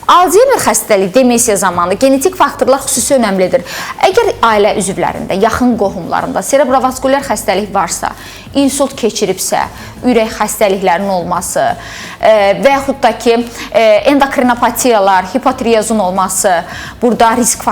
Alzheimer xəstəliyi demensiya zamanı genetik faktorlar xüsusi önəmlidir. Əgər ailə üzvlərində, yaxın qohumlarında serebrovaskulyar xəstəlik varsa, insult keçiribsə, ürək xəstəliklərinin olması və yaxud da ki, endokrinopatiyalar, hipotiriyozun olması burada risk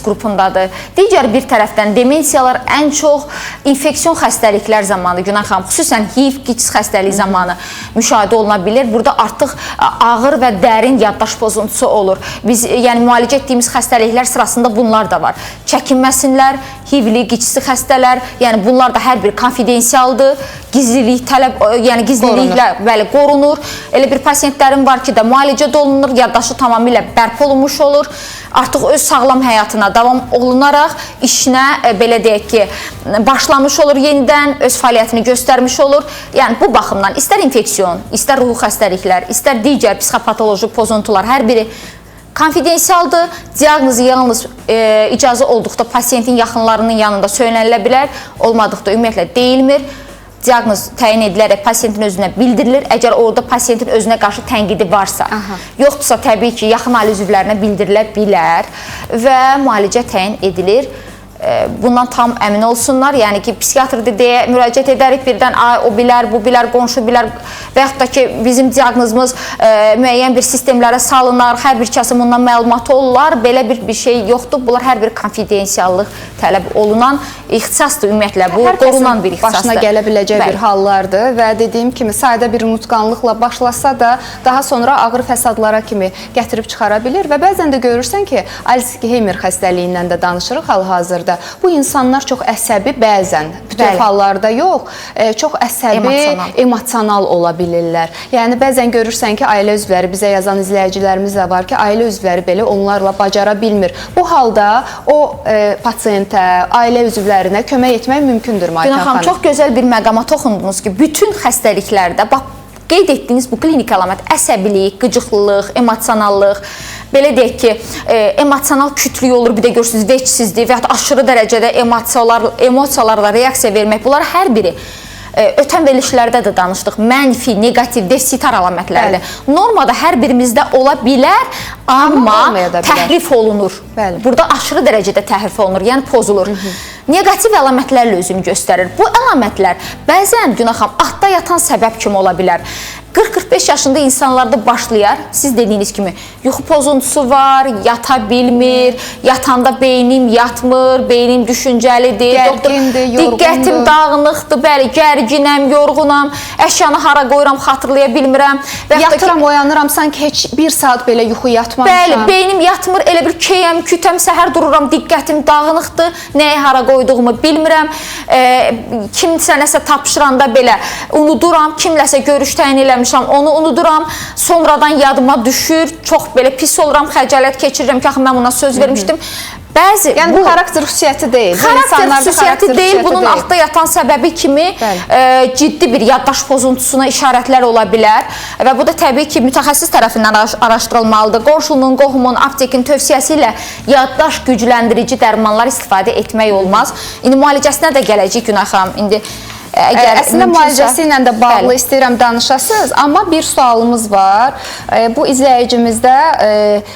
qrupundadır. Digər bir tərəfdən demensiyalar ən çox infeksiyon xəstəliklər zamanı, Günay xanım, xüsusən HIV, QİÇS xəstəliyi zamanı müşahidə oluna bilir. Burada artıq ağır və dərin yaddaş pozuntusu olur. Biz, yəni müalicə etdiyimiz xəstəliklər sırasında bunlar da var. Çəkinməsinlər, HIV-li, QİÇS-li xəstələr, yəni bunlar da hər bir konfidensialdır, gizlilik tələb, yəni gizliliklə bəli qorunur. Elə bir pasientlərin var ki, də müalicədə olunur, yaddaşı tamamilə bərpa olunmuş olur. Artıq öz sağlam həyatına davam olunaraq işinə belə deyək ki, başlamış olur yenidən, öz fəaliyyətini göstərmiş olur. Yəni bu baxımdan istər infeksiyon, istər ruhu xəstəliklər, istər digər psixopatoloji pozuntular hər biri konfidensialdır. Diaqnozu yalnız icazə olduqda pasiyentin yaxınlarının yanında söylənilə bilər, olmadıqda ümumiyyətlə deyilmir. Diaqnoz təyin edilərək pasiyentin özünə bildirilir. Əgər orada pasiyentin özünə qarşı tənqidi varsa, yoxdursa təbii ki, yaxın ailə üzvlərinə bildirilə bilər və müalicə təyin edilir. Bundan tam əmin olsunlar. Yəni ki, psixiatr deyə müraciət edərik, birdən o bilər, bu bilər, qonşu bilər və yaxud da ki, bizim diaqnozumuz müəyyən bir sistemlərə salınar, hər bir kəsim bundan məlumatı olurlar. Belə bir şey yoxdur. Bunlar hər bir konfidensiallıq tələb olunan ixtisasdır ümumiyyətlə. Bu qorunan bir ixtisasdır. Başına gələ biləcək bir hallardır və dediyim kimi, sadə bir unutqanlıqla başlasa da daha sonra ağır fəsadlara kimi gətirib çıxara bilir və bəzən də görürsən ki, Alzheimer xəstəliyindən də danışırıq hal-hazırda. Bu insanlar çox əsəbi bəzən, bütün hallarda yox, çox əsəbi, emosional ola bilirlər. Yəni bəzən görürsən ki, ailə üzvləri, bizə yazan izləyicilərimiz də var ki, ailə üzvləri belə onlarla bacara bilmir. Bu halda o pasiyentə, ailə üzvlərinə kömək etmək mümkündür, Maytan xanım? Çox gözəl bir məqama toxundunuz ki, bütün xəstəliklərdə, bax, qeyd etdiyiniz bu klinik əlamət əsəbilik, qıcıqlılıq, emosionallıq, belə deyək ki, emosional kütlük olur, bir də görürsünüz, veçsizlik və ya aşırı dərəcədə emosiyalarla reaksiya vermək, bunlar hər biri ötən verilişlərdə də danışdıq, mənfi, negativ, defisit əlamətlərdir. Normada hər birimizdə ola bilər, amma təhrif olunur. Burada aşırı dərəcədə təhrif olunur, yəni pozulur. neqativ əlamətlərlə özünü göstərir. Bu əlamətlər bəzən Günay xanım altda yatan səbəb kimi ola bilər. 40-45 yaşında insanlarda başlayar. Siz dediyiniz kimi yuxu pozuntusu var, yata bilmir, yatanda beynim yatmır, beynim düşüncəlidir, gərgindir, yorğundur. Diqqətim dağınıqdır, bəli, gərginəm, yorğunam, əşyanı hara qoyuram, xatırlaya bilmirəm. Yatıram, oyanıram, sanki heç bir saat belə yuxu yatmamışam. Bəli, beynim yatmır, elə bir keyəm, kütəm, səhər dururam, diqqətim dağınıqdır, nəyə hara qoyduğumu bilmirəm, kimsə nəsə tapşıranda belə unuduram, kimləsə görüş təyin eləmişəm, onu unuduram, sonradan yadıma düşür, çox belə pis oluram, xəcalət keçirirəm ki, axı mən buna söz vermişdim. Bəzi yəni bu xarakter xüsusiyyəti deyil. Xarakter xüsusiyyəti deyil, bunun altda yatan səbəbi kimi ciddi bir yaddaş pozuntusuna işarətlər ola bilər və bu da təbii ki, mütəxəssis tərəfindən araşdırılmalıdır. Qonşunun, qohumun, aptekin tövsiyəsi ilə yaddaş gücləndirici dərmanlar istifadə etmək olmaz. İndi müalicəsinə də gələcək Günay xanım. İndi əslində müalicəsi ilə də bağlı istəyirəm danışasınız, amma bir sualımız var. Bu izləyicimizdə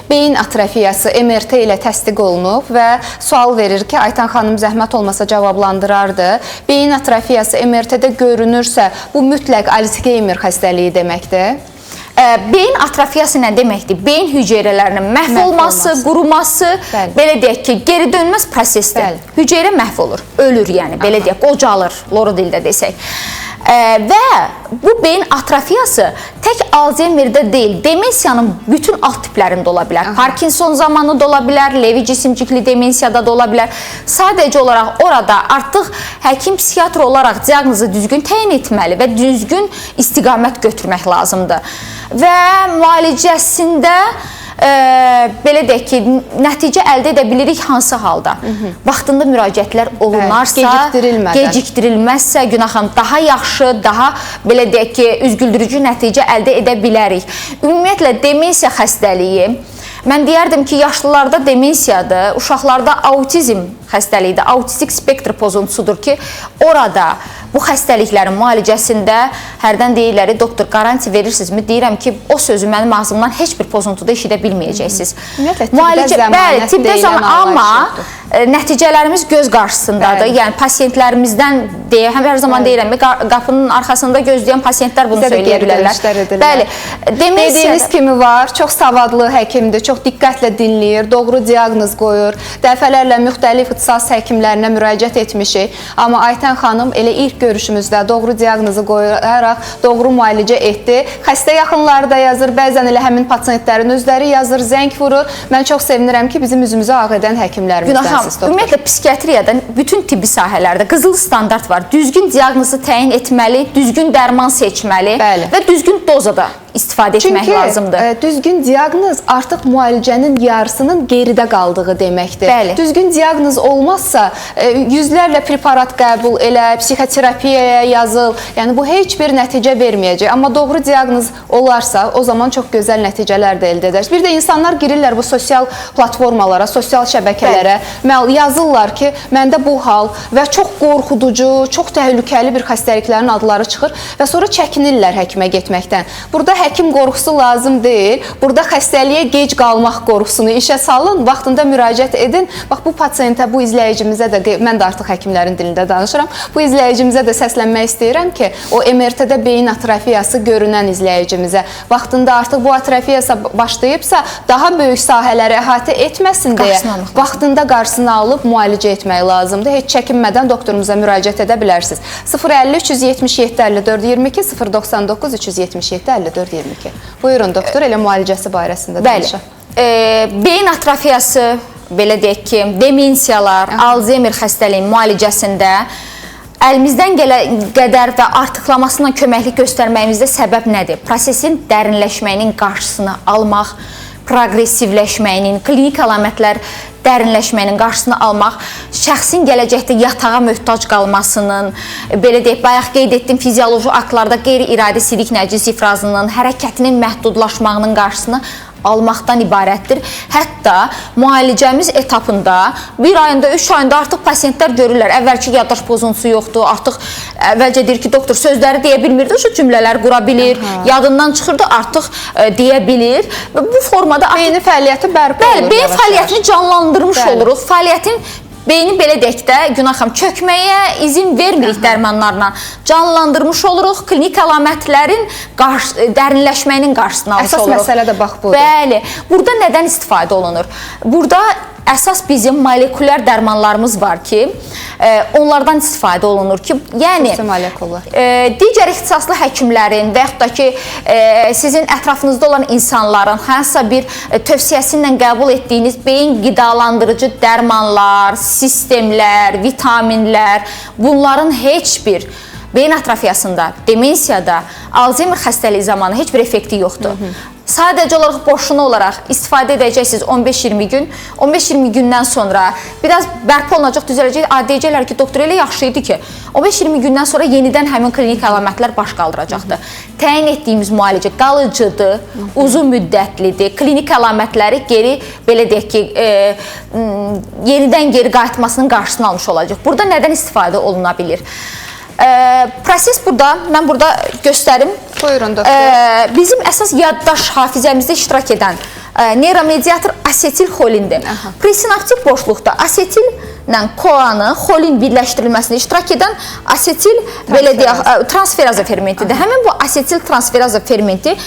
beyin atrofiyası MRT ilə təsdiq olunub və sual verir ki, Aytan xanım zəhmət olmasa cavablandırardı. Beyin atrofiyası MRT-də görünürsə, bu mütləq Alzheimer xəstəliyi deməkdir. Beyin atrofiyası nə deməkdir? Beyin hüceyrələrinin məhv olması, quruması, belə deyək ki, geri dönməz prosesdir. Hüceyrə məhv olur, ölür yəni, belə deyək, qocalır, loru dildə desək. Və bu beyin atrofiyası tək Alzheimer'də deyil, demensiyanın bütün alt tiplərində ola bilər. Parkinson zamanı da ola bilər, Levi cisimcikli demensiyada da ola bilər. Sadəcə olaraq orada artıq həkim psixiatr olaraq diaqnozu düzgün təyin etməli və düzgün istiqamət götürmək lazımdır. Və müalicəsində belə deyək ki, nəticə əldə edə bilirik hansı halda? Vaxtında müraciətlər olunarsa, gecikdirilməzsə, Günay xanım, daha yaxşı, daha belə deyək ki, üzgüldürücü nəticə əldə edə bilərik. Ümumiyyətlə, demensiya xəstəliyi, mən deyərdim ki, yaşlılarda demensiyadır, uşaqlarda autizm xəstəliyidir, autistik spektr pozuntusudur ki, orada bu xəstəliklərin müalicəsində hərdən deyirləri, doktor, qaranti verirsinizmi? Deyirəm ki, o sözü mənim ağzımdan heç bir pozuntuda eşidə bilməyəcəksiniz. Bəli, tibbdə zaman, amma nəticələrimiz göz qarşısındadır. Yəni, pasiyentlərimizdən deyək, hər zaman deyirəm, qapının arxasında gözləyən pasiyentlər bunu söyləyə bilərlər. Bəli, dediyiniz kimi var, çox savadlı həkimdir, çox diqqətlə dinləyir, doğru diaqnoz qoyur. Dəfələrlə müxtəlif ixtisas həkimlərinə müraciət etmişik. Amma Aytan xanım elə ilk görüşümüzdə doğru diaqnozu qoyaraq doğru müalicə etdi. Xəstə yaxınları da yazır, bəzən elə həmin pasiyentlərin özləri yazır, zəng vurur. Mən çox sevinirəm ki, bizim üzümüzü ağ edən həkimlərimizdənsiz, doktor. Ümumiyyətlə, psixiatriyada bütün tibbi sahələrdə qızıl standart var. Düzgün diaqnozu təyin etməli, düzgün dərman seçməli və düzgün dozada istifadə etmək lazımdır. Çünki düzgün diaqnoz artıq müalicənin yarısının geridə qaldığı deməkdir. Düzgün diaqnoz olmazsa, yüzlərlə preparat qəbul elə, psixoterapiyaya yazıl, yəni bu heç bir nəticə verməyəcək. Amma doğru diaqnoz olarsa, o zaman çox gözəl nəticələr də əldə edər. Bir də insanlar girirlər bu sosial platformalara, sosial şəbəkələrə, yazırlar ki, məndə bu hal və çox qorxuducu, çox təhlükəli bir xəstəliklərin adları çıxır və sonra çəkinirlər həkimə getməkdən. Burada həkim qorxusu lazım deyil. Burada xəstəliyə gec qalmaq qorxusunu işə salın, vaxtında müraciət edin. Bax, bu pasiyentə, bu izləyicimizə də, mən də artıq həkimlərin dilində danışıram, bu izləyicimizə də səslənmək istəyirəm ki, o MRT-də beyin atrofiyası görünən izləyicimizə vaxtında artıq bu atrofiyası başlayıbsa, daha böyük sahələri əhatə etməsin deyə vaxtında qarşısını alıb müalicə etmək lazımdır. Heç çəkinmədən doktorumuza müraciət edə bilərsiniz. 050-377-54-22, 099-377-54-22. Buyurun, doktor, elə müalicəsi barəsində danışaq. Beyin atrofiyası, belə deyək ki, demensiyalar, Alzheimer xəstəliyin müalicəsində əlimizdən qədər və artıqlamasına köməklik göstərməyimizdə səbəb nədir? Prosesin dərinləşməyinin qarşısını almaq, progressivləşməyinin, klinik əlamətlər dərinləşməyinin qarşısını almaq, şəxsin gələcəkdə yatağa möhtac qalmasının, belə deyək, bayaq qeyd etdiyim fizioloji aktlarda qeyri-iradi sidik nəcis ifrazının, hərəkətinin məhdudlaşmağının qarşısını almaqdan ibarətdir. Hətta müalicəmiz etapında 1 ayında, 3 ayında artıq pasiyentlər görürlər. Əvvəlki yaddaş pozuntusu yoxdur. Artıq əvvəlcə deyir ki, doktor sözləri deyə bilmirdi, şu cümlələr qura bilir, yadından çıxırdı, artıq deyə bilir. Bu formada beyni fəaliyyəti bərpa olur. Beyin fəaliyyətini canlandırmış oluruq. Fəaliyyətin beyni belə deyək də, Günay xanım, çökməyə izin vermirik dərmanlarla. Canlandırmış oluruq, klinik əlamətlərin dərinləşməyinin qarşısını almış oluruq. Əsas məsələ də bax budur. Bəli. Burada nədən istifadə olunur? Burada əsas bizim molekulyar dərmanlarımız var ki, onlardan istifadə olunur ki, yəni digər ixtisaslı həkimlərin və yaxud da ki, sizin ətrafınızda olan insanların hansısa bir tövsiyəsi ilə qəbul etdiyiniz beyin qidalandırıcı dərmanlar, sistemlər, vitaminlər, bunların heç bir beyin atrofiyasında, demensiyada, Alzheimer xəstəliyi zamanı heç bir effekti yoxdur. Sadəcə olaraq boşuna olaraq istifadə edəcəksiniz 15-20 gün. 15-20 gündən sonra biraz bərpa olunacaq, düzələcək. Deyəcəklər ki, doktor elə yaxşı idi ki, 15-20 gündən sonra yenidən həmin klinik əlamətlər baş qaldıracaqdır. Təyin etdiyimiz müalicə qalıcıdır, uzun müddətlidir. Klinik əlamətləri geri, belə deyək ki, yenidən geri qayıtmasının qarşısını almış olacaq. Burada nədən istifadə oluna bilir? Proses burada, mən burada göstərim. Buyurun, doktor. Bizim əsas yaddaş hafizəmizdə iştirak edən neyromediator asetilxolindir. Presinaptik boşluqda asetillə koanı, xolin birləşdirilməsində iştirak edən asetil transferaza fermentidir. Həmin bu asetil transferaza fermenti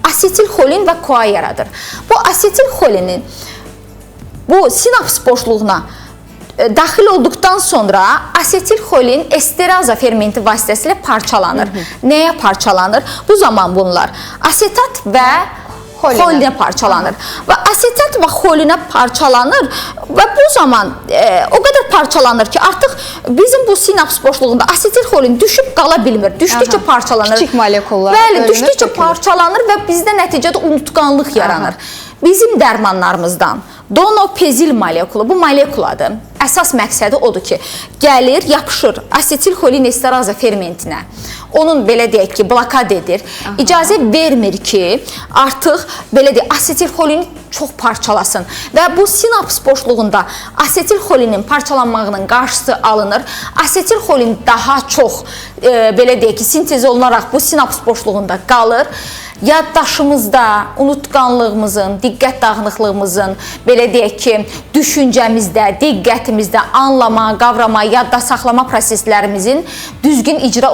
asetilxolin və koa yaradır. Bu asetilxolinin bu sinaps boşluğuna daxil olduqdan sonra asetilxolin esteraza fermenti vasitəsilə parçalanır. Nəyə parçalanır? Bu zaman bunlar asetat və xolinə parçalanır. Və asetat və xolinə parçalanır və bu zaman o qədər parçalanır ki, artıq bizim bu sinaps boşluğunda asetilxolin düşüb qala bilmir. Düşdükcə parçalanır. Kiçik molekullar. Bəli, düşdükcə parçalanır və bizdə nəticədə unutqanlıq yaranır. Bizim dərmanlarımızdan donopezil molekulu, bu molekuladır. Əsas məqsədi odur ki, gəlir, yapışır asetilxolin esteraza fermentinə. Onun belə deyək ki, blokad edir. İcazə vermir ki, artıq belə deyək, asetilxolini çox parçalasın. Və bu sinaps boşluğunda asetilxolinin parçalanmağının qarşısı alınır. Asetilxolin daha çox belə deyək ki, sintez olunaraq bu sinaps boşluğunda qalır. Yaddaşımızda, unutqanlığımızın, diqqət dağınıqlığımızın, belə deyək ki, düşüncəmizdə, diqqətimizdə anlama, qavrama, yadda saxlama proseslərimizin düzgün icra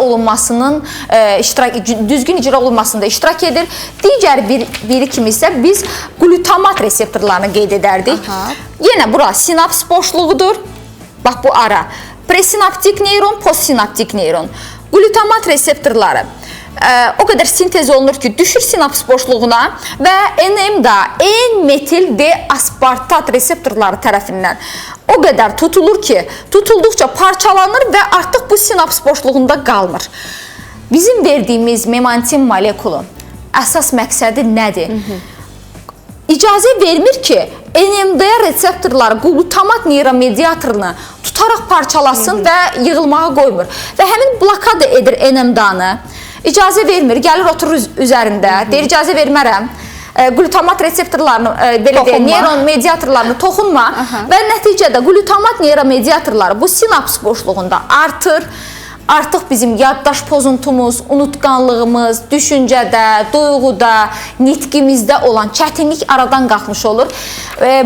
olunmasında iştirak edir. Digər biri kimi isə biz glutamat reseptorlarını qeyd edərdik. Yenə bura sinaps boşluğudur. Bax bu ara. Presinaptik neyron, postsinaptik neyron. Glutamat reseptorları o qədər sintez olunur ki, düşür sinaps boşluğuna və NMDA, N-metil D-aspartat reseptorları tərəfindən o qədər tutulur ki, tutulduqca parçalanır və artıq bu sinaps boşluğunda qalmır. Bizim verdiyimiz memantin molekulu əsas məqsədi nədir? İcazə vermir ki, NMDA reseptorları glutamat neyromediatorunu tutaraq parçalasın və yığılmağa qoymur. Və həmin blokada edir NMDA-nı. İcazə vermir, gəlir oturur üzərində, deyir icazə vermərəm, glutamat reseptorlarını, belə deyək, neyron mediatorlarını toxunma və nəticədə glutamat neyromediatorları bu sinaps boşluğunda artır. Artıq bizim yaddaş pozuntumuz, unutqanlığımız, düşüncədə, duyğuda, nitqimizdə olan çətinlik aradan qalxmış olur.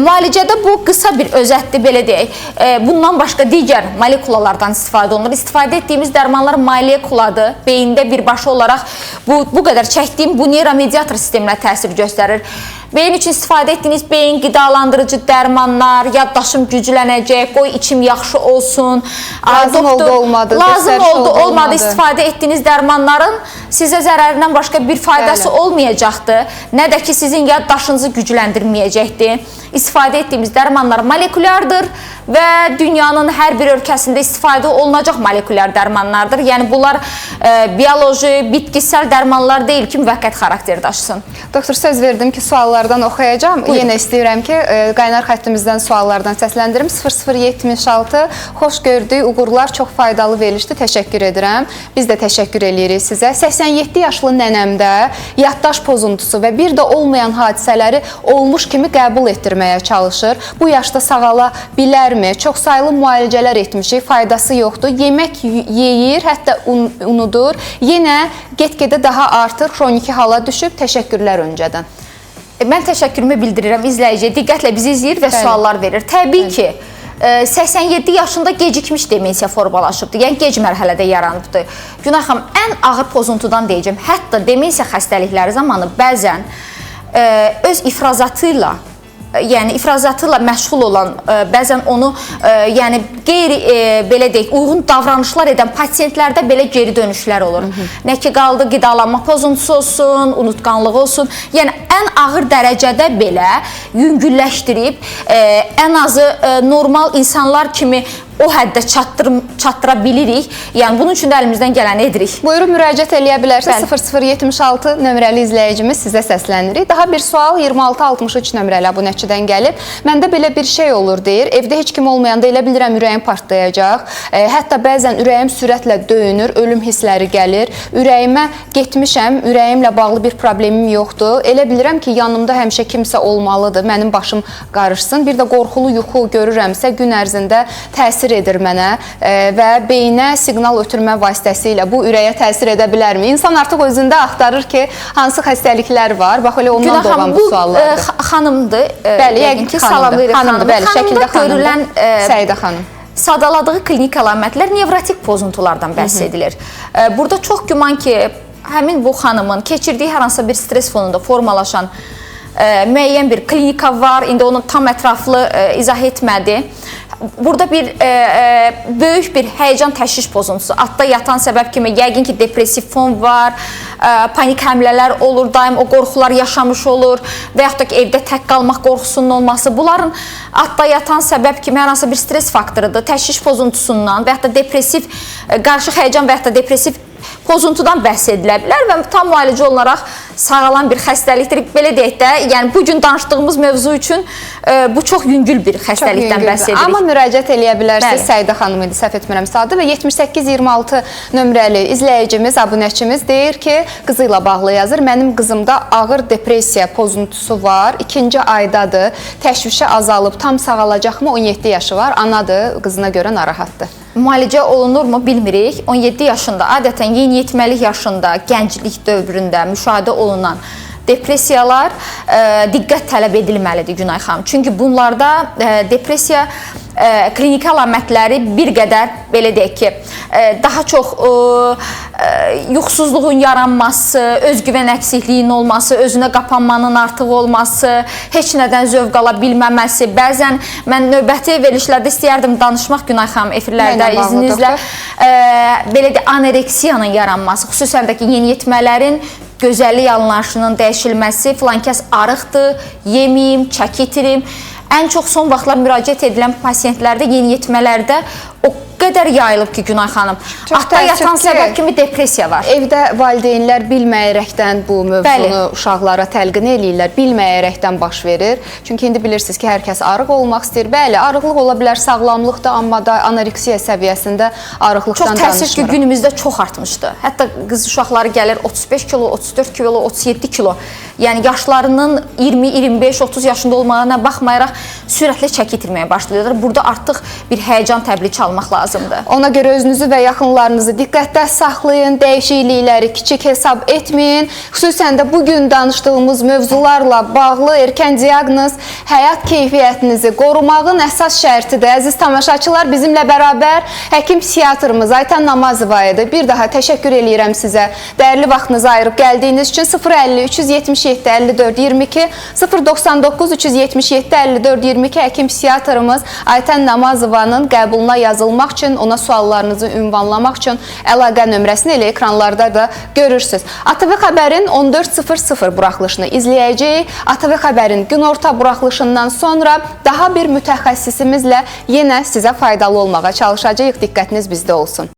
Müalicədə bu qısa bir özətdir, belə deyək. Bundan başqa digər molekulalardan istifadə olunur. İstifadə etdiyimiz dərmanlar molekuladır. Beyində birbaşa olaraq bu qədər çəkdiyim bu neyromediator sisteminə təsir göstərir. Beyin üçün istifadə etdiyiniz beyin qidalandırıcı dərmanlar, yaddaşım güclənəcək, qoy içim yaxşı olsun. Lazım oldu, olmadı. İstifadə etdiyiniz dərmanların sizə zərərindən başqa bir faydası olmayacaqdır. Nə də ki, sizin yaddaşınızı gücləndirməyəcəkdir. İstifadə etdiyimiz dərmanlar molekulyardır və dünyanın hər bir ölkəsində istifadə olunacaq molekulyar dərmanlardır. Yəni, bunlar bioloji, bitkisel dərmanlar deyil ki, müvəqqət xarakter daşısın. Doktor, söz verdim ki, suallardan oxuyacağım. Yenə istəyirəm ki, qaynar xəttimizdən suallardan səsləndirim. 0076, xoş gördük, uğurlar, çox faydalı verilişdir, təşəkkür edirəm. Biz də təşəkkür edirik sizə. 87 yaşlı nənəmdə yaddaş pozuntusu və bir də olmayan hadisələri olmuş kimi qəbul etdirməyə çalışır. Bu yaşda sağala bilərmi? Çox sayılı müalicələr etmişik, faydası yoxdur. Yemək yeyir, hətta unudur. Yenə get-gedə daha artır, xroniki hala düşüb. Təşəkkürlər öncədən. Mən təşəkkürümü bildirirəm izləyiciyə. Diqqətlə bizi izləyir və suallar verir. Təbii ki, 87 yaşında gecikmiş demensiya formalaşıbdır. Yəni gec mərhələdə yaranıbdır. Günay xanım, ən ağır pozuntudan deyəcəm. Hətta demensiya xəstəlikləri zamanı bəzən öz ifrazatı ilə məşğul olan, bəzən onu yəni belə deyək, uyğun davranışlar edən pasientlərdə belə geri dönüşlər olur. Nə ki qaldı qidalanma pozuntusu olsun, unutqanlığı olsun. Yəni ən ağır dərəcədə belə yüngülləşdirib, ən azı normal insanlar kimi o həddə çatdıra bilirik. Yəni bunun üçün də əlimizdən gələni edirik. Buyurun, müraciət eləyə bilərsiniz. 0076 nömrəli izləyicimiz sizə səslənirik. Daha bir sual 2663 nömrəli abunəçidən gəlib. Məndə belə bir şey olur deyir. Evdə heç kim olmayanda elə bilirəm ürəyim partlayacaq. Hətta bəzən ürəyim sürətlə döyünür, ölüm hissləri gəlir. Ürəyimə getmişəm, ürəyimlə bağlı bir problemim yoxdur. Elə bilirəm ki, yanımda həmişə kimsə olmalıdır, mənim başım qarışsın. Bir də qorxulu yuxu görürəmsə gün ərzində təsir edir mənə və beyinə siqnal ötürmə vasitəsilə bu ürəyə təsir edə bilərmi? İnsan artıq özündə axtarır ki, hansı xəstəliklər var? Bax, elə ondan doğan bu suallardır. Bu xanımdır. Bəli, yəqin ki, xanımdır. Bəli, şəkildə xanımdır. Səidə xanım. Sadaladığı klinik əlamətlər nevrotik pozuntulardan bəhs edilir. Burada çox güman ki, həmin bu xanımın keçirdiyi hər hansı bir stres fonunda formalaşan müəyyən bir klinika var. İndi onu tam ətraflı izah etmədi. Burada bir böyük bir həyəcan təşviş pozuntusu, adda yatan səbəb kimi yəqin ki, depressiv fon var, panik həmlələr olur, daim o qorxular yaşamış olur və yaxud da ki, evdə tək qalmaq qorxusunun olması. Bunların adda yatan səbəb kimi hər hansı bir stres faktorudur, təşviş pozuntusundan və yaxud da depressiv, qarışıq həyəcan və yaxud da depressiv pozuntudan bəhs edilə bilər və tam müalicə olunaraq sağalan bir xəstəlikdir. Belə deyək də, yəni bugün danışdığımız mövzu üçün bu çox yüngül bir xəstəlikdən bəhs edirik. Amma müraciət eləyə bilərsiniz. Səidə xanım idi, səhv etmirəmsə adı və 7826 nömrəli izləyicimiz, abunəçimiz deyir ki, qızı ilə bağlı yazır. Mənim qızımda ağır depressiya pozuntusu var. 2-ci aydadır. Təşvişi azalıb, tam sağalacaqmı? 17 yaşı var. Anadır, qızına görə narahatdır. Müalicə olunurmu bilmirik. 17 yaşında, adətən yeniyetməlik yaşında, gənclik dövründə müşahidə olunan depressiyalar diqqət tələb edilməlidir Günay xanım. Çünki bunlarda depressiya klinik əlamətləri bir qədər, belə deyək ki, daha çox yuxusuzluğun yaranması, özgüvən əksikliyin olması, özünə qapanmanın artıq olması, heç nədən zövq ala bilməməsi. Bəzən mən növbəti verilişlərdə istəyərdim danışmaq Günay xanım efirlərdə izninizlə. Belə deyək, anoreksiyanın yaranması, xüsusən də ki, yeniyetmələrin gözəllik anlayışının dəyişilməsi, filankəs arıqdır, yeməyim, çəki itirim. Ən çox son vaxtlar müraciət edilən pasientlərdə, yeniyetmələrdə o qədər yayılıb ki, Günay xanım. Adda yatan səbəb kimi depressiya var. Evdə valideynlər bilməyərəkdən bu mövzunu uşaqlara təlqin eləyirlər, bilməyərəkdən baş verir. Çünki indi bilirsiniz ki, hər kəs arıq olmaq istəyir. Bəli, arıqlıq ola bilər, sağlamlıqda, amma da anoreksiya səviyyəsində arıqlıqdan danışmırıq. Çox təəssüf ki, günümüzdə çox artmışdı. Hətta qız uşaqları gəlir 35 kilo, 34 kilo, 37 kilo. Yəni yaşlarının 20, 25, 30 yaşında olmağına baxmayaraq sürətlə çəki itirməyə başlayırlar. Burada artıq bir həyəcan təbili çalmaq lazımdır. Ona görə özünüzü və yaxınlarınızı diqqətdə saxlayın, dəyişiklikləri kiçik hesab etməyin. Xüsusən də bugün danışdığımız mövzularla bağlı erkən diaqnoz həyat keyfiyyətinizi qorumağın əsas şərtidir. Əziz tamaşaçılar, bizimlə bərabər həkim psixiatrımız Aytən Namazova idi. Bir daha təşəkkür eləyirəm sizə. Dəyərli vaxtınızı ayırıb gəldiyiniz üçün 050 377 54 22 099 377 54 22 həkim psixiatrımız Aytən Namazovanın qəbuluna yazılmaq üçün, ona suallarınızı ünvanlamaq üçün əlaqə nömrəsini elə ekranlarda da görürsünüz. ATV Xəbərin 14:00 buraxılışını izləyəcəyik. ATV Xəbərin günorta buraxılışından sonra daha bir mütəxəssisimizlə yenə sizə faydalı olmağa çalışacağıq. Diqqətiniz bizdə olsun.